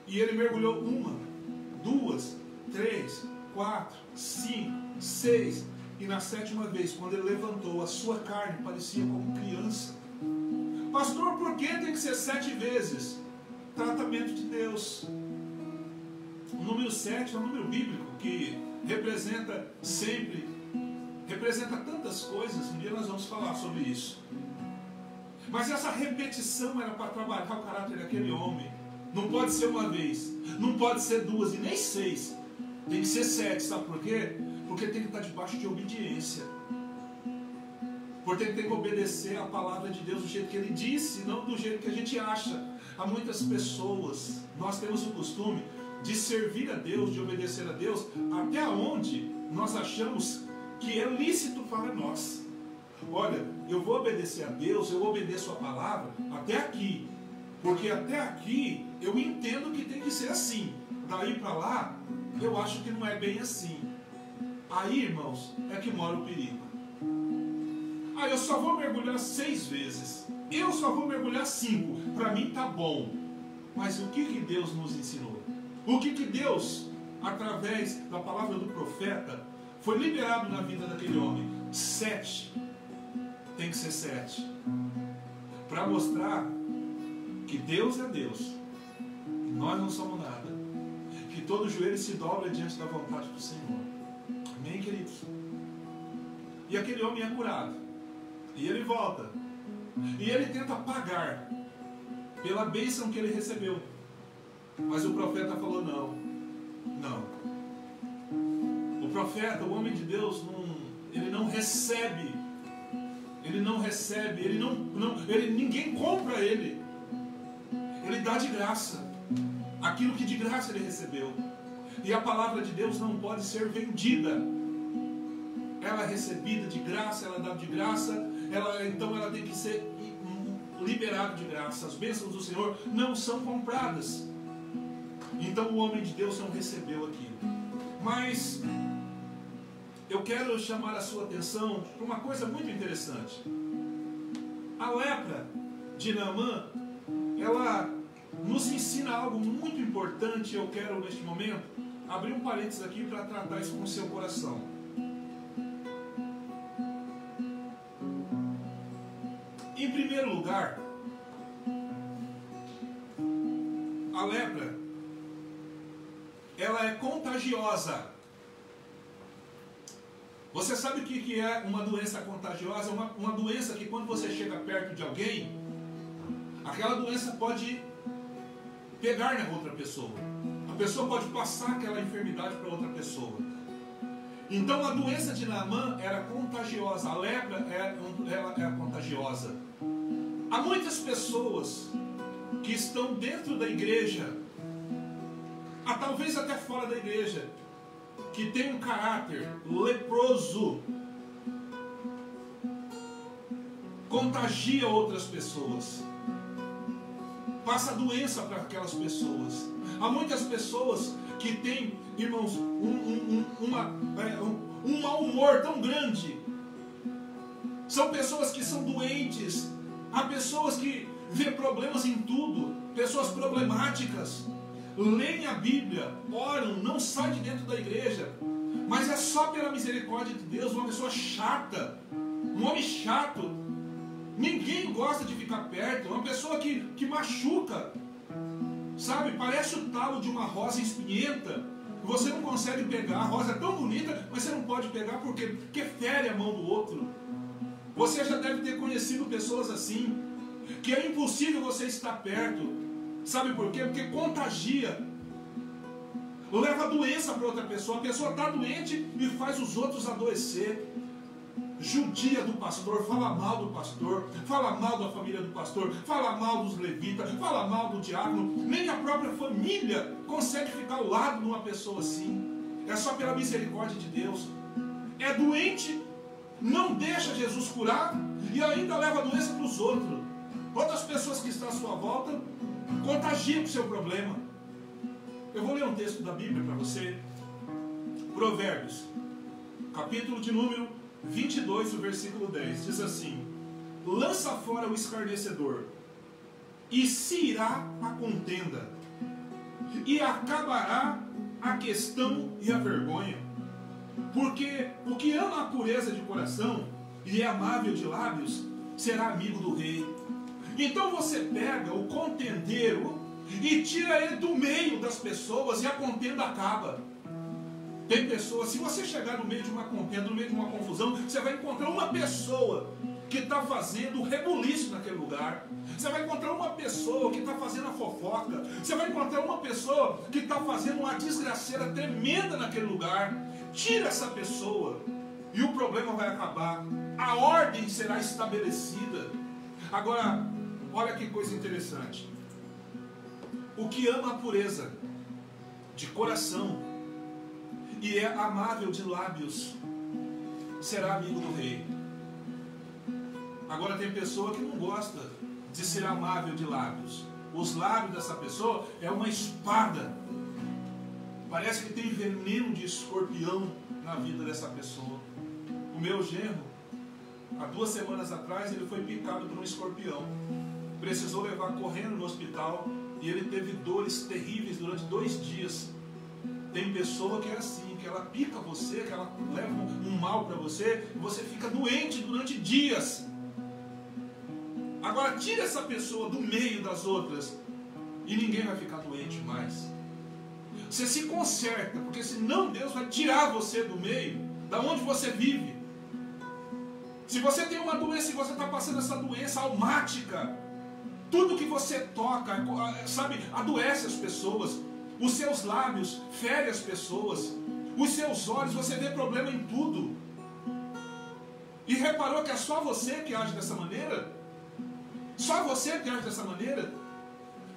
E ele mergulhou 1, 2, 3, 4, 5, 6. E na 7ª vez, quando ele levantou, a sua carne parecia como criança. Pastor, por que tem que ser 7 vezes? Tratamento de Deus. O número 7 é um número bíblico que representa sempre, representa tantas coisas. Um dia nós vamos falar sobre isso. Mas essa repetição era para trabalhar o caráter daquele homem. Não pode ser 1 vez, não pode ser 2 e nem 6. Tem que ser 7, sabe por quê? Porque tem que estar debaixo de obediência. Porque tem que obedecer a palavra de Deus do jeito que Ele disse, não do jeito que a gente acha. Há muitas pessoas, nós temos o costume de servir a Deus, de obedecer a Deus, até onde nós achamos que é lícito para nós. Olha, eu vou obedecer a Deus, eu obedeço a palavra até aqui. Porque até aqui eu entendo que tem que ser assim. Daí para lá, eu acho que não é bem assim. Aí, irmãos, é que mora o perigo. Ah, eu só vou mergulhar 6 vezes. Eu só vou mergulhar 5. Para mim tá bom. Mas o que Deus nos ensinou? O que Deus, através da palavra do profeta, foi liberado na vida daquele homem? 7. Tem que ser 7. Para mostrar que Deus é Deus. E nós não somos nada. Que todo joelho se dobra diante da vontade do Senhor. Amém, queridos? E aquele homem é curado. E ele volta. E ele tenta pagar pela bênção que ele recebeu. Mas o profeta falou: não. Não. O profeta, o homem de Deus, ele não recebe. Ele não recebe. Ninguém compra ele. Ele dá de graça aquilo que de graça ele recebeu. E a palavra de Deus não pode ser vendida. ela é recebida de graça, ela é dada de graça, então ela tem que ser liberada de graça. As bênçãos do Senhor não são compradas. Então o homem de Deus não recebeu aquilo. Mas eu quero chamar a sua atenção para uma coisa muito interessante. A lepra de Naamã, ela nos ensina algo muito importante. Eu quero neste momento abrir um parênteses aqui para tratar isso com o seu coração. Em primeiro lugar, a lepra, ela é contagiosa. Você sabe o que é uma doença contagiosa? Uma doença que quando você chega perto de alguém, aquela doença pode pegar na outra pessoa. A pessoa pode passar aquela enfermidade para outra pessoa. Então a doença de Naamã era contagiosa. A lepra ela é contagiosa. Há muitas pessoas que estão dentro da igreja, talvez até fora da igreja, que tem um caráter leproso, contagia outras pessoas, passa doença para aquelas pessoas. Há muitas pessoas que têm, irmãos, um mau humor tão grande. São pessoas que são doentes. Há pessoas que vê problemas em tudo, pessoas problemáticas. Leem a Bíblia, oram, não saem de dentro da igreja, mas é só pela misericórdia de Deus. Uma pessoa chata, um homem chato, ninguém gosta de ficar perto. Uma pessoa que machuca, sabe, parece o talo de uma rosa espinhenta. Você não consegue pegar, a rosa é tão bonita, mas você não pode pegar porque fere a mão do outro. Você já deve ter conhecido pessoas assim, que é impossível você estar perto. Sabe por quê? Porque contagia. Leva doença para outra pessoa. A pessoa está doente e faz os outros adoecer. Judia do pastor, fala mal do pastor, fala mal da família do pastor, fala mal dos levitas, fala mal do diácono. Nem a própria família consegue ficar ao lado de uma pessoa assim. É só pela misericórdia de Deus. É doente, não deixa Jesus curar e ainda leva a doença para os outros. Outras pessoas que estão à sua volta contagiam o seu problema. Eu vou ler um texto da Bíblia para você. Provérbios, capítulo de número 22, o versículo 10. Diz assim: lança fora o escarnecedor, e se irá a contenda, e acabará a questão e a vergonha. Porque o que ama a pureza de coração e é amável de lábios, será amigo do rei. Então você pega o contendeiro e tira ele do meio das pessoas e a contenda acaba. Tem pessoas, se você chegar no meio de uma contenda, no meio de uma confusão, você vai encontrar uma pessoa que está fazendo o rebuliço naquele lugar. Você vai encontrar uma pessoa que está fazendo a fofoca. Você vai encontrar uma pessoa que está fazendo uma desgraceira tremenda naquele lugar. Tira essa pessoa e o problema vai acabar. A ordem será estabelecida. Agora, olha que coisa interessante. O que ama a pureza de coração e é amável de lábios, será amigo do rei. Agora tem pessoa que não gosta de ser amável de lábios. Os lábios dessa pessoa é uma espada. Parece que tem veneno de escorpião na vida dessa pessoa. O meu genro, há 2 semanas atrás, ele foi picado por um escorpião. Precisou levar correndo no hospital e ele teve dores terríveis durante 2 dias. Tem pessoa que é assim, que ela pica você, que ela leva um mal para você, e você fica doente durante dias. Agora tira essa pessoa do meio das outras e ninguém vai ficar doente mais. Você se conserta, porque senão Deus vai tirar você do meio, da onde você vive. Se você tem uma doença e você está passando essa doença almática, tudo que você toca, sabe, adoece as pessoas. Os seus lábios ferem as pessoas. Os seus olhos, você vê problema em tudo. E reparou que é só você que age dessa maneira? Só você que age dessa maneira?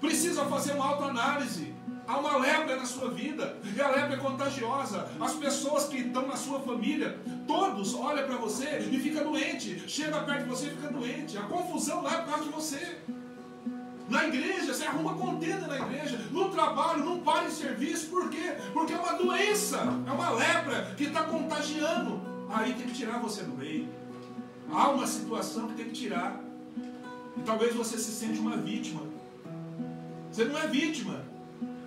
Precisa fazer uma autoanálise. Há uma lepra na sua vida, e a lepra é contagiosa. As pessoas que estão na sua família, todos olham para você e ficam doentes. Chega perto de você e fica doente. A confusão lá é por causa de você. Na igreja, você arruma contenda na igreja. No trabalho, não para em serviço. Por quê? Porque é uma doença, é uma lepra que está contagiando. Aí tem que tirar você do meio. Há uma situação que tem que tirar. E talvez você se sente uma vítima. Você não é vítima.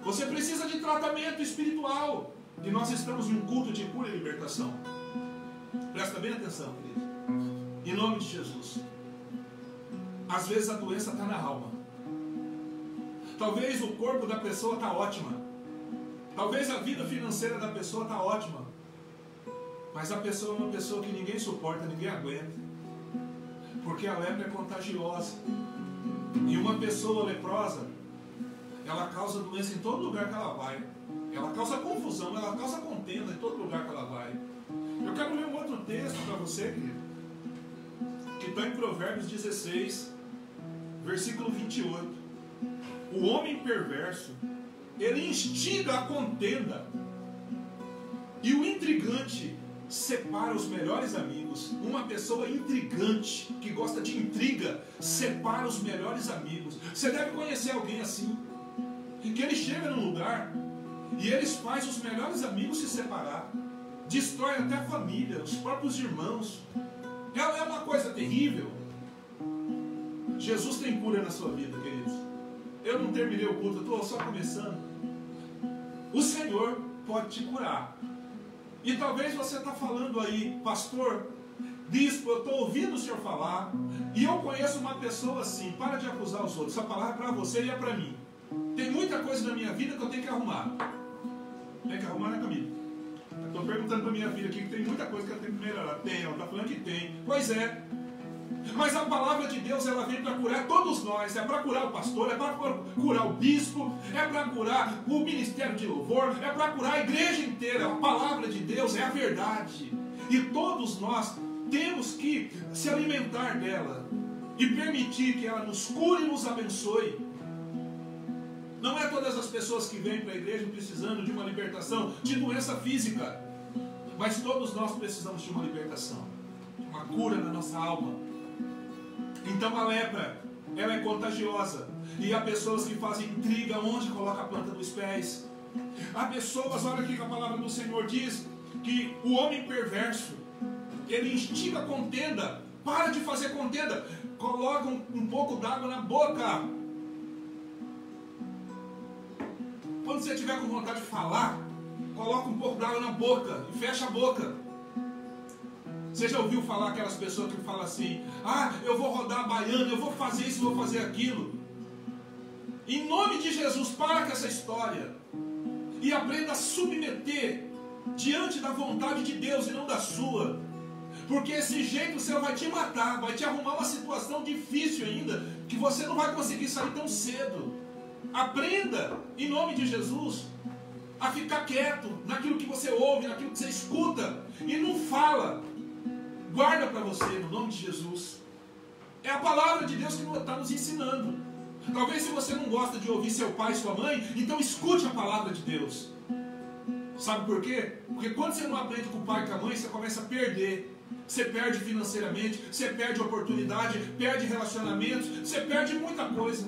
Você precisa de tratamento espiritual. E nós estamos em um culto de cura e libertação. Presta bem atenção, querido. Em nome de Jesus. Às vezes a doença está na alma. Talvez o corpo da pessoa está ótima. Talvez a vida financeira da pessoa está ótima. Mas a pessoa é uma pessoa que ninguém suporta, ninguém aguenta. Porque a lepra é contagiosa. E uma pessoa leprosa, ela causa doença em todo lugar que ela vai. Ela causa confusão, ela causa contenda em todo lugar que ela vai. Eu quero ler um outro texto para você, querido, que está em Provérbios 16, versículo 28. O homem perverso, ele instiga a contenda, e o intrigante separa os melhores amigos. Uma pessoa intrigante, que gosta de intriga, separa os melhores amigos. Você deve conhecer alguém assim, que ele chega num lugar e eles fazem os melhores amigos se separar, destrói até a família, os próprios irmãos. Ela é uma coisa terrível. Jesus tem cura na sua vida, queridos. Eu não terminei o culto, eu estou só começando. O Senhor pode te curar. E talvez você está falando aí, pastor, bispo, eu estou ouvindo o senhor falar, e eu conheço uma pessoa assim. Para de acusar os outros. Essa palavra é para você e é para mim. Tem muita coisa na minha vida que eu tenho que arrumar. Tem que arrumar, né, Camila? Estou perguntando para minha filha aqui que tem muita coisa que ela tem que melhorar. Tem, ela está falando que tem. Pois é. Mas a palavra de Deus, ela vem para curar todos nós. É para curar o pastor, é para curar o bispo, é para curar o ministério de louvor, é para curar a igreja inteira. A palavra de Deus é a verdade. E todos nós temos que se alimentar dela e permitir que ela nos cure e nos abençoe. Não é todas as pessoas que vêm para a igreja precisando de uma libertação de doença física, mas todos nós precisamos de uma libertação, uma cura na nossa alma. Então a lepra, ela é contagiosa. E há pessoas que fazem intriga onde coloca a planta dos pés. Há pessoas, olha aqui que a palavra do Senhor diz, que o homem perverso, ele instiga contenda. Para de fazer contenda. Coloca um pouco d'água na boca. Quando você estiver com vontade de falar, coloca um pouco d'água na boca e fecha a boca. Você já ouviu falar aquelas pessoas que falam assim: ah, eu vou rodar a baiana, eu vou fazer isso, vou fazer aquilo. Em nome de Jesus, para com essa história e aprenda a submeter diante da vontade de Deus e não da sua. Porque esse jeito seu vai te matar, vai te arrumar uma situação difícil ainda, que você não vai conseguir sair tão cedo. Aprenda, em nome de Jesus, a ficar quieto naquilo que você ouve, naquilo que você escuta, e não fala. Guarda para você, no nome de Jesus. É a palavra de Deus que está nos ensinando. Talvez se você não gosta de ouvir seu pai e sua mãe, então escute a palavra de Deus. Sabe por quê? Porque quando você não aprende com o pai e com a mãe, você começa a perder. Você perde financeiramente, você perde oportunidade, perde relacionamentos, você perde muita coisa.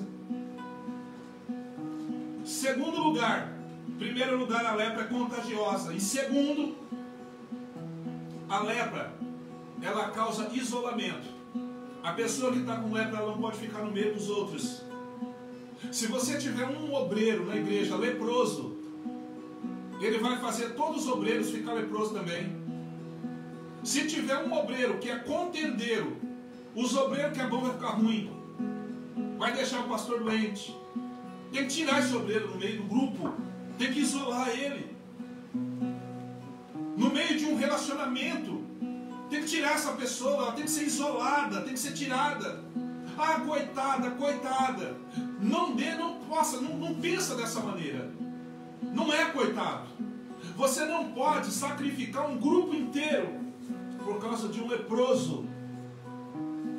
Segundo lugar, em primeiro lugar, a lepra é contagiosa. Em segundo, a lepra, ela causa isolamento. A pessoa que está com lepra, ela não pode ficar no meio dos outros. Se você tiver um obreiro na igreja leproso, ele vai fazer todos os obreiros ficar leprosos também. Se tiver um obreiro que é contendeiro, os obreiros que é bom vai ficar ruim, vai deixar o pastor doente. Tem que tirar esse obreiro no meio do grupo, tem que isolar ele. No meio de um relacionamento, tem que tirar essa pessoa, ela tem que ser isolada, tem que ser tirada. Ah, coitada, coitada. Não pensa dessa maneira. Não é coitado. Você não pode sacrificar um grupo inteiro por causa de um leproso.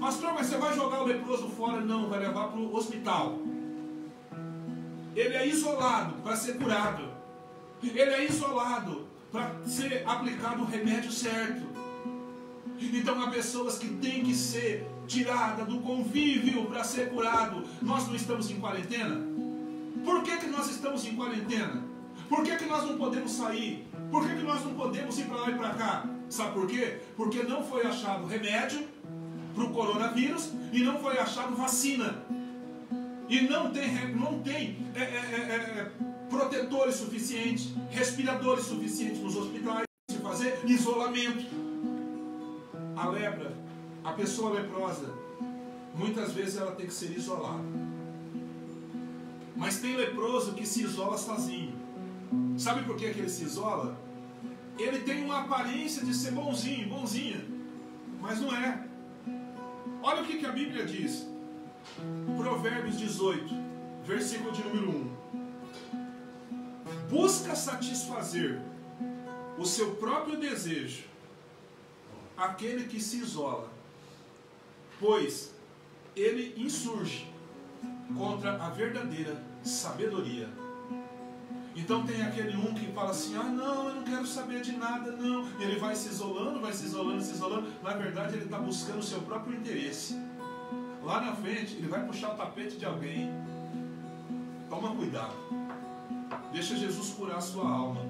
Pastor, mas você vai jogar o leproso fora? Não, vai levar para o hospital. ele é isolado para ser curado. Ele é isolado para ser aplicado o remédio certo. Então há pessoas que têm que ser tiradas do convívio para ser curado. Nós não estamos em quarentena? Por que nós estamos em quarentena? Por que nós não podemos sair? Por que nós não podemos ir para lá e para cá? Sabe por quê? Porque não foi achado remédio para o coronavírus e não foi achado vacina. E não tem protetores suficientes, respiradores suficientes nos hospitais, de fazer isolamento. A lepra, a pessoa leprosa, muitas vezes ela tem que ser isolada. Mas tem leproso que se isola sozinho. Sabe por que ele se isola? Ele tem uma aparência de ser bonzinho, bonzinha, mas não é. Olha o que a Bíblia diz. Provérbios 18, versículo de número 1. Busca satisfazer o seu próprio desejo aquele que se isola, pois ele insurge contra a verdadeira sabedoria. Então tem aquele um que fala assim, não, eu não quero saber de nada, não. E ele vai se isolando, vai se isolando, se isolando. Na verdade ele está buscando o seu próprio interesse. Lá na frente ele vai puxar o tapete de alguém. Toma cuidado. Deixa Jesus curar a sua alma.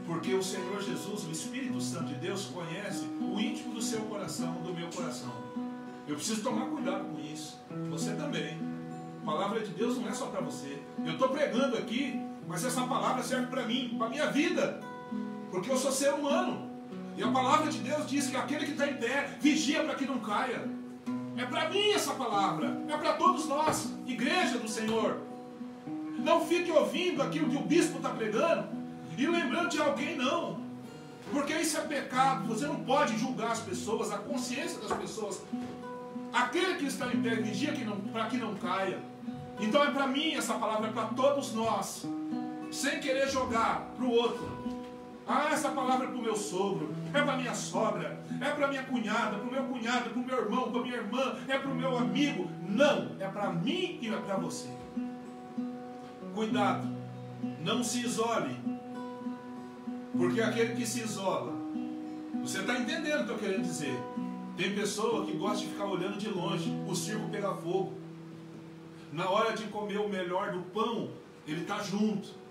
Porque o Senhor Jesus, o Espírito Santo de Deus, conhece o íntimo do seu coração, do meu coração. Eu preciso tomar cuidado com isso. Você também. A palavra de Deus não é só para você. Eu estou pregando aqui, mas essa palavra serve para mim, para a minha vida. Porque eu sou ser humano. E a palavra de Deus diz que aquele que está em pé, vigia para que não caia. É para mim essa palavra. É para todos nós, igreja do Senhor. Não fique ouvindo aquilo que o bispo está pregando e lembrando de alguém, não. Porque isso é pecado. Você não pode julgar as pessoas, a consciência das pessoas. Aquele que está em pé, vigia para que não caia. Então é para mim essa palavra, é para todos nós. Sem querer jogar para o outro. Essa palavra é para o meu sogro, é para minha sogra, é para minha cunhada, para o meu cunhado, para o meu irmão, para a minha irmã, é para o meu amigo. Não, é para mim e é para você. Cuidado, não se isole. Porque aquele que se isola, você está entendendo o que eu estou querendo dizer? Tem pessoa que gosta de ficar olhando de longe, o circo pegar fogo. Na hora de comer o melhor do pão, ele está junto.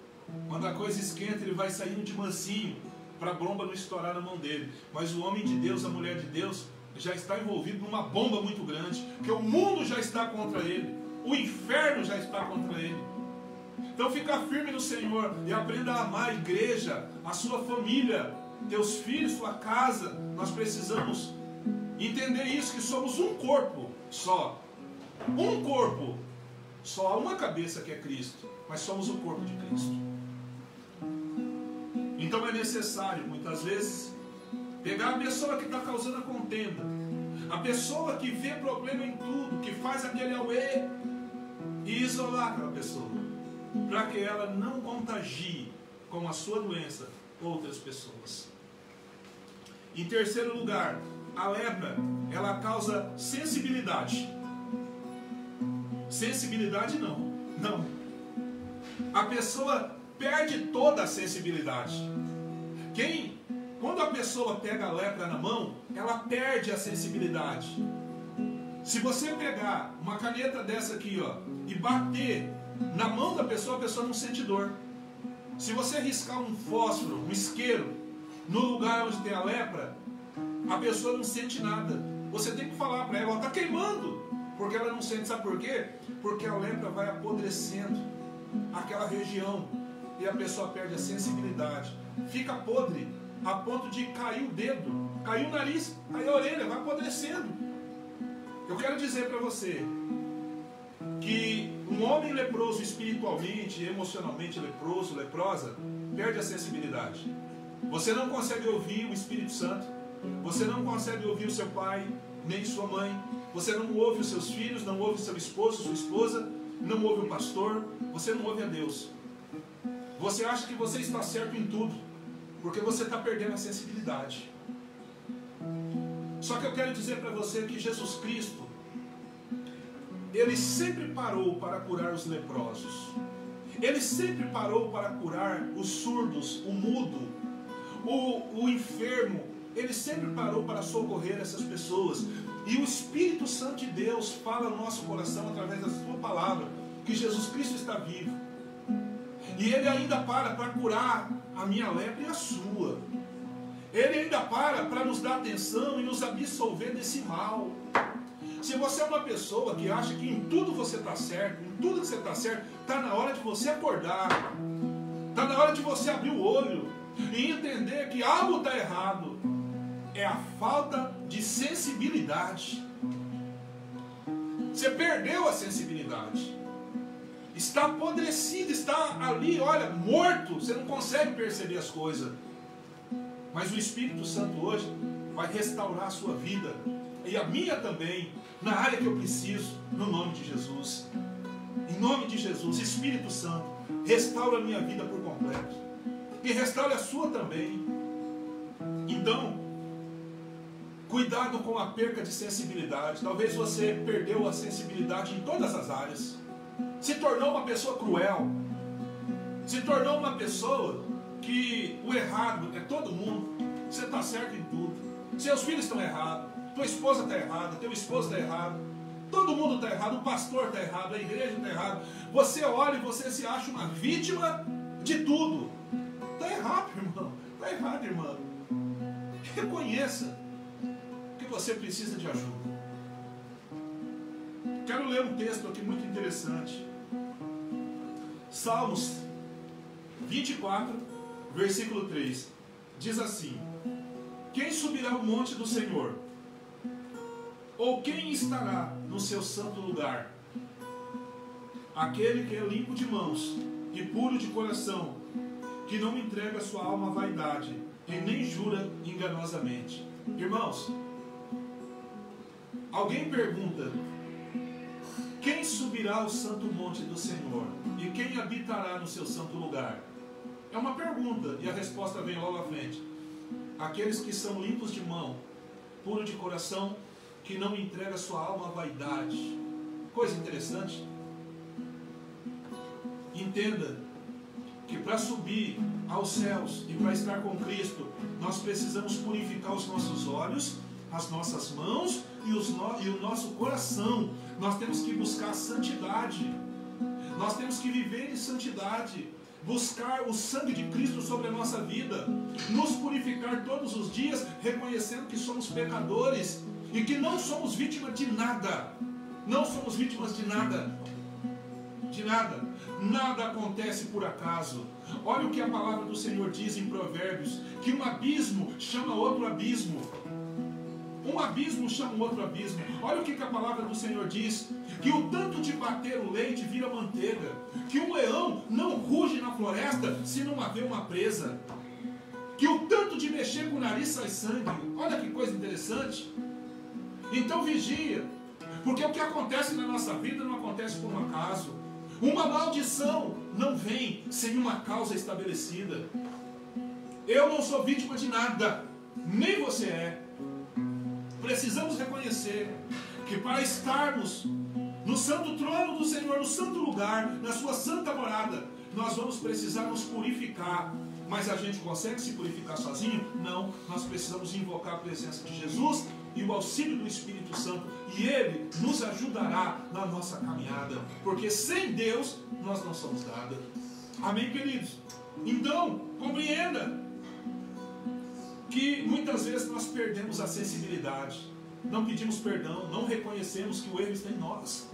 Quando a coisa esquenta, ele vai saindo de mansinho, para a bomba não estourar na mão dele. Mas o homem de Deus, a mulher de Deus, já está envolvido numa bomba muito grande, porque o mundo já está contra ele, o inferno já está contra ele. Então fica firme no Senhor e aprenda a amar a igreja, a sua família, teus filhos, sua casa. Nós precisamos entender isso, que somos um corpo só. Um corpo. Só há uma cabeça que é Cristo, mas somos o corpo de Cristo. Então é necessário, muitas vezes, pegar a pessoa que está causando a contenda, a pessoa que vê problema em tudo, que faz aquele auê, e isolar aquela pessoa, para que ela não contagie com a sua doença outras pessoas. Em terceiro lugar, a lepra, ela causa sensibilidade. Sensibilidade não. A pessoa perde toda a sensibilidade. Quando a pessoa pega a lepra na mão, ela perde a sensibilidade. Se você pegar uma caneta dessa aqui, e bater na mão da pessoa, a pessoa não sente dor. Se você riscar um fósforo, um isqueiro, no lugar onde tem a lepra, a pessoa não sente nada. Você tem que falar para ela, está queimando, porque ela não sente. Sabe por quê? Porque a lepra vai apodrecendo aquela região e a pessoa perde a sensibilidade, fica podre a ponto de cair o dedo, cair o nariz, cair a orelha, vai apodrecendo. Eu quero dizer para você que um homem leproso espiritualmente, emocionalmente leproso, leprosa, perde a sensibilidade. Você não consegue ouvir o Espírito Santo, você não consegue ouvir o seu pai, nem sua mãe, você não ouve os seus filhos, não ouve o seu esposo, sua esposa, não ouve o pastor, você não ouve a Deus. Você acha que você está certo em tudo, porque você está perdendo a sensibilidade. Só que eu quero dizer para você que Jesus Cristo, ele sempre parou para curar os leprosos. Ele sempre parou para curar os surdos, o mudo, o enfermo. Ele sempre parou para socorrer essas pessoas. E o Espírito Santo de Deus fala no nosso coração através da sua palavra que Jesus Cristo está vivo. E ele ainda para curar a minha lepra e a sua. Ele ainda para nos dar atenção e nos absolver desse mal. Se você é uma pessoa que acha que em tudo você está certo, em tudo que você está certo, está na hora de você acordar. Está na hora de você abrir o olho e entender que algo está errado. É a falta de sensibilidade. Você perdeu a sensibilidade. Está apodrecido, está ali, olha, morto. Você não consegue perceber as coisas. Mas o Espírito Santo hoje vai restaurar a sua vida. E a minha também, na área que eu preciso, no nome de Jesus. Em nome de Jesus, Espírito Santo, restaura a minha vida por completo. E restaure a sua também. Então, cuidado com a perca de sensibilidade. Talvez você perdeu a sensibilidade em todas as áreas. Se tornou uma pessoa cruel. Se tornou uma pessoa que o errado é todo mundo. Você está certo em tudo. Seus filhos estão errados. Tua esposa está errada. Teu esposo está errado. Todo mundo está errado. O pastor está errado. A igreja está errada. Você olha e você se acha uma vítima de tudo. Está errado, irmão. Está errado, irmão. Reconheça que você precisa de ajuda. Quero ler um texto aqui muito interessante. Salmos 24, versículo 3. Diz assim: quem subirá ao monte do Senhor? Ou quem estará no seu santo lugar? Aquele que é limpo de mãos e puro de coração, que não entrega sua alma à vaidade e nem jura enganosamente. Irmãos, alguém pergunta: quem subirá ao santo monte do Senhor? E quem habitará no seu santo lugar? É uma pergunta, e a resposta vem logo à frente. Aqueles que são limpos de mão, puros de coração, que não entrega sua alma à vaidade. Coisa interessante. Entenda que para subir aos céus e para estar com Cristo, nós precisamos purificar os nossos olhos, as nossas mãos e o nosso coração. Nós temos que buscar a santidade. Nós temos que viver em santidade. Buscar o sangue de Cristo sobre a nossa vida. Nos purificar todos os dias, reconhecendo que somos pecadores e que não somos vítimas de nada. Não somos vítimas de nada. De nada. Nada acontece por acaso. Olha o que a palavra do Senhor diz em Provérbios: que um abismo chama outro abismo. Um abismo chama um outro abismo. Olha o que a palavra do Senhor diz: que o tanto de bater o leite vira manteiga, que um leão não ruge na floresta se não haver uma presa, que o tanto de mexer com o nariz sai sangue. Olha que coisa interessante. Então vigia, porque o que acontece na nossa vida não acontece por um acaso. Uma maldição não vem sem uma causa estabelecida. Eu não sou vítima de nada, nem você é. Precisamos reconhecer que para estarmos no santo trono do Senhor, no santo lugar, na sua santa morada, nós vamos precisar nos purificar. Mas a gente consegue se purificar sozinho? Não. Nós precisamos invocar a presença de Jesus e o auxílio do Espírito Santo, e Ele nos ajudará na nossa caminhada, porque sem Deus nós não somos nada. Amém, queridos? Então, compreenda que muitas vezes nós perdemos a sensibilidade, não pedimos perdão, não reconhecemos que o erro está em nós,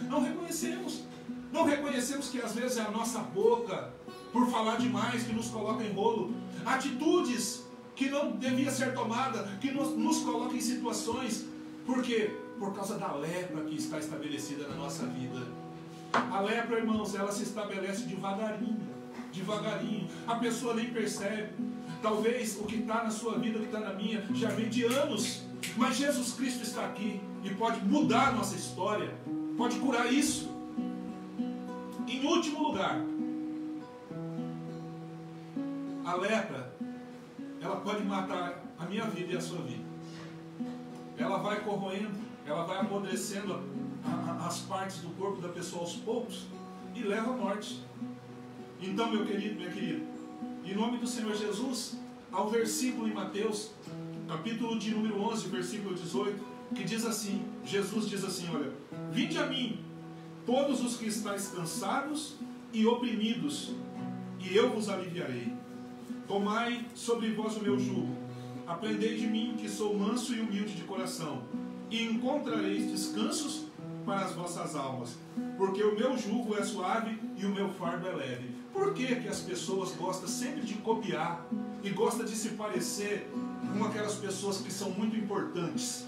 não reconhecemos. Não reconhecemos que às vezes é a nossa boca, por falar demais, que nos coloca em rolo, atitudes que não devia ser tomada, que nos coloca em situações. Por quê? Por causa da lepra que está estabelecida na nossa vida. A lepra, irmãos, ela se estabelece devagarinho, devagarinho. A pessoa nem percebe. Talvez o que está na sua vida, o que está na minha, já vem de anos. Mas Jesus Cristo está aqui e pode mudar a nossa história, pode curar isso. Em último lugar, a lepra, ela pode matar a minha vida e a sua vida. Ela vai corroendo, ela vai apodrecendo as partes do corpo da pessoa aos poucos e leva à morte. Então, meu querido, minha querida, em nome do Senhor Jesus, há um versículo em Mateus, capítulo de número 11, versículo 18, que diz assim, Jesus diz assim, olha, vinde a mim, todos os que estáis cansados e oprimidos, e eu vos aliviarei. Tomai sobre vós o meu jugo, aprendei de mim, que sou manso e humilde de coração, e encontrareis descansos para as vossas almas, porque o meu jugo é suave e o meu fardo é leve. Por que que as pessoas gostam sempre de copiar e gostam de se parecer com aquelas pessoas que são muito importantes?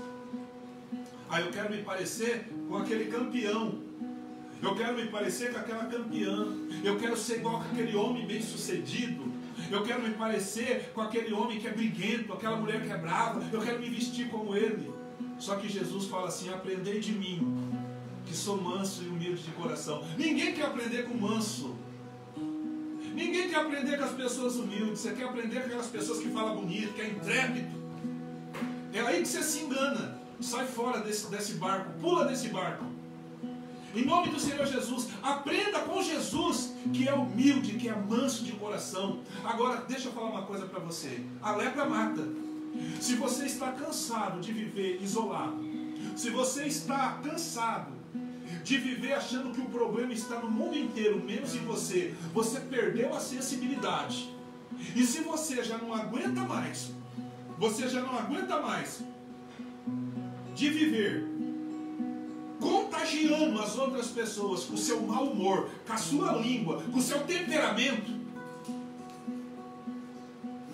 Ah, eu quero me parecer com aquele campeão, eu quero me parecer com aquela campeã, eu quero ser igual aquele homem bem sucedido, eu quero me parecer com aquele homem que é briguento, aquela mulher que é brava, eu quero me vestir como ele. Só que Jesus fala assim, aprendei de mim, que sou manso e humilde de coração. Ninguém quer aprender com manso, ninguém quer aprender com as pessoas humildes, você quer aprender com aquelas pessoas que falam bonito, que é intrépido. É aí que você se engana. Sai fora desse barco, pula desse barco. Em nome do Senhor Jesus, aprenda com Jesus, que é humilde, que é manso de coração. Agora, deixa eu falar uma coisa para você. A lepra mata. Se você está cansado de viver isolado, se você está cansado de viver achando que o problema está no mundo inteiro, menos em você, você perdeu a sensibilidade. E se você já não aguenta mais, de viver contagiando as outras pessoas com o seu mau humor, com a sua língua, com o seu temperamento,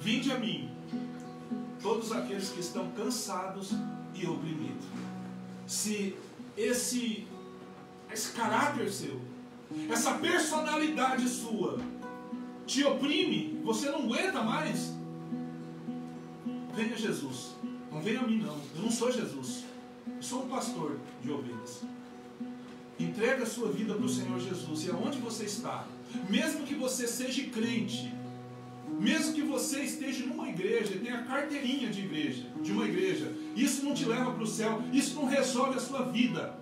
vinde a mim, todos aqueles que estão cansados e oprimidos. Se esse caráter seu, essa personalidade sua te oprime, você não aguenta mais, venha a Jesus. Não venha a mim não, eu não sou Jesus, eu sou um pastor de ovelhas. Entrega a sua vida para o Senhor Jesus, e aonde você está, mesmo que você seja crente, mesmo que você esteja numa igreja e tenha carteirinha de uma igreja, isso não te leva para o céu, isso não resolve a sua vida.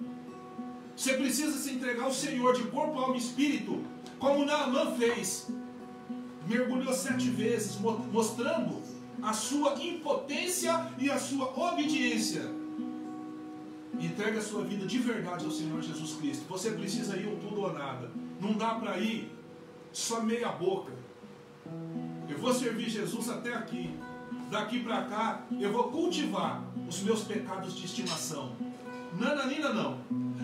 Você precisa se entregar ao Senhor de corpo, alma e espírito, como Naamã fez. Mergulhou 7 vezes, mostrando a sua impotência e a sua obediência. Entrega a sua vida de verdade ao Senhor Jesus Cristo. Você precisa ir ou tudo ou nada. Não dá para ir só meia boca. Eu vou servir Jesus até aqui. Daqui para cá eu vou cultivar os meus pecados de estimação. Nananina não.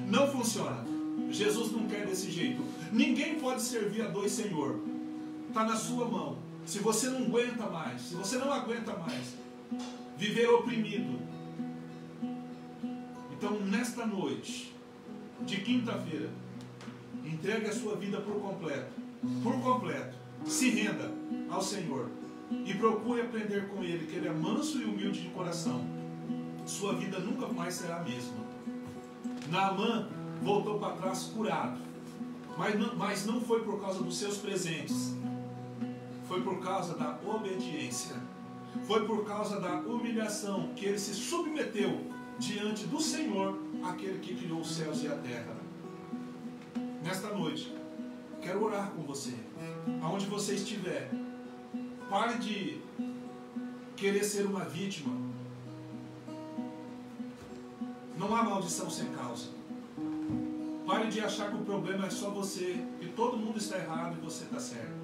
Não funciona. Jesus não quer desse jeito. Ninguém pode servir a dois senhor. Está na sua mão. Se você não aguenta mais, se você não aguenta mais viver oprimido, então nesta noite de quinta-feira, entregue a sua vida por completo, se renda ao Senhor e procure aprender com Ele, que Ele é manso e humilde de coração. Sua vida nunca mais será a mesma. Naamã voltou para trás curado, mas não foi por causa dos seus presentes. Foi por causa da obediência. Foi por causa da humilhação que ele se submeteu diante do Senhor, aquele que criou os céus e a terra. Nesta noite, quero orar com você. Aonde você estiver, pare de querer ser uma vítima. Não há maldição sem causa. Pare de achar que o problema é só você, que todo mundo está errado e você está certo.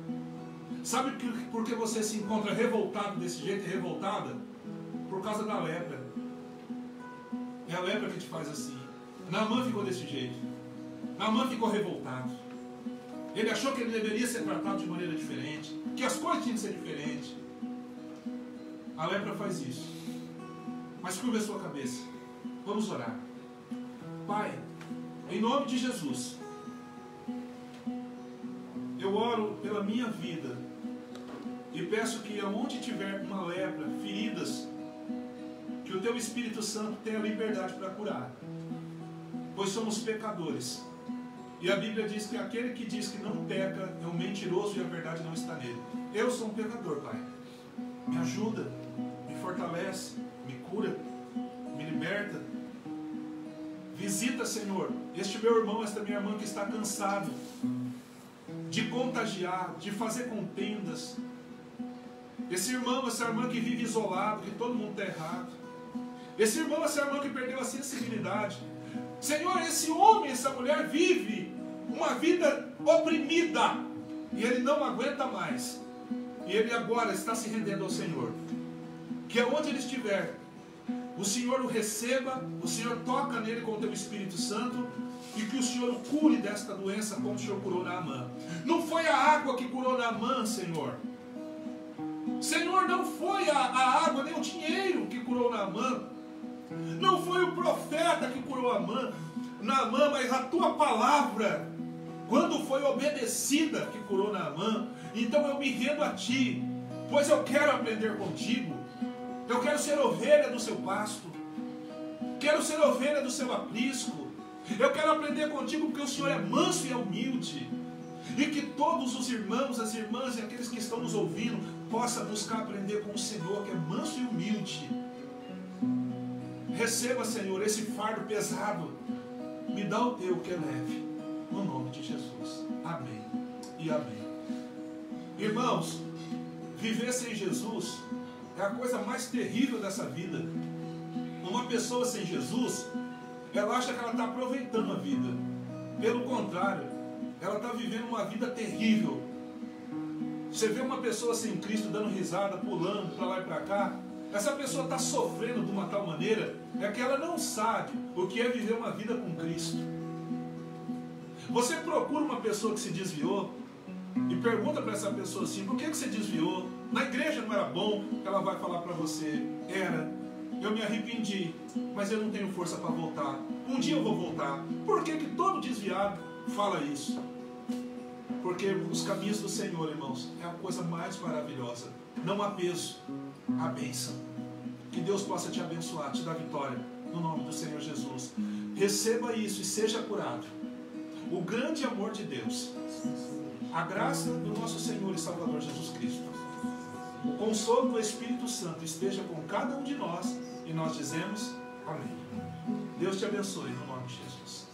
Sabe por que você se encontra revoltado desse jeito e revoltada? Por causa da lepra. É a lepra que te faz assim. Naamã ficou desse jeito. Naamã ficou revoltado. Ele achou que ele deveria ser tratado de maneira diferente, que as coisas tinham que ser diferentes. A lepra faz isso. Mas curva a sua cabeça. Vamos orar. Pai, em nome de Jesus, eu oro pela minha vida e peço que aonde tiver uma lepra, feridas, que o Teu Espírito Santo tenha liberdade para curar, pois somos pecadores. E a Bíblia diz que aquele que diz que não peca é um mentiroso e a verdade não está nele. Eu sou um pecador, Pai. Me ajuda, me fortalece, me cura, me liberta. Visita, Senhor, este meu irmão, esta minha irmã que está cansado de contagiar, de fazer contendas. Esse irmão, essa irmã que vive isolado, que todo mundo está errado. Esse irmão, essa irmã que perdeu a sensibilidade. Senhor, esse homem, essa mulher vive uma vida oprimida e ele não aguenta mais. E ele agora está se rendendo ao Senhor. Que aonde ele estiver, o Senhor o receba, o Senhor toca nele com o teu Espírito Santo e que o Senhor o cure desta doença como o Senhor curou Naamã. Não foi a água que curou Naamã, Senhor. Senhor, não foi a água nem o dinheiro que curou Naamã. Não foi o profeta que curou Naamã, mas a tua palavra, quando foi obedecida, que curou Naamã. Então eu me rendo a ti, pois eu quero aprender contigo. Eu quero ser ovelha do seu pasto. Quero ser ovelha do seu aprisco. Eu quero aprender contigo porque o Senhor é manso e é humilde. E que todos os irmãos, as irmãs e aqueles que estão nos ouvindo possam buscar aprender com o Senhor, que é manso e humilde. Receba, Senhor, esse fardo pesado. Me dá o teu que é leve. No nome de Jesus. Amém e amém. Irmãos, viver sem Jesus é a coisa mais terrível dessa vida. Uma pessoa sem Jesus, ela acha que ela está aproveitando a vida. Pelo contrário, ela está vivendo uma vida terrível. Você vê uma pessoa sem Cristo dando risada, pulando para lá e para cá. Essa pessoa está sofrendo de uma tal maneira é que ela não sabe o que é viver uma vida com Cristo. Você procura uma pessoa que se desviou e pergunta para essa pessoa assim: por que você desviou? Na igreja não era bom? Ela vai falar para você: era. Eu me arrependi, mas eu não tenho força para voltar. Um dia eu vou voltar. Por que todo desviado fala isso? Porque os caminhos do Senhor, irmãos, é a coisa mais maravilhosa. Não há peso, há bênção. Que Deus possa te abençoar, te dar vitória, no nome do Senhor Jesus. Receba isso e seja curado. O grande amor de Deus, a graça do nosso Senhor e Salvador Jesus Cristo, o consolo do Espírito Santo esteja com cada um de nós, e nós dizemos amém. Deus te abençoe, no nome de Jesus.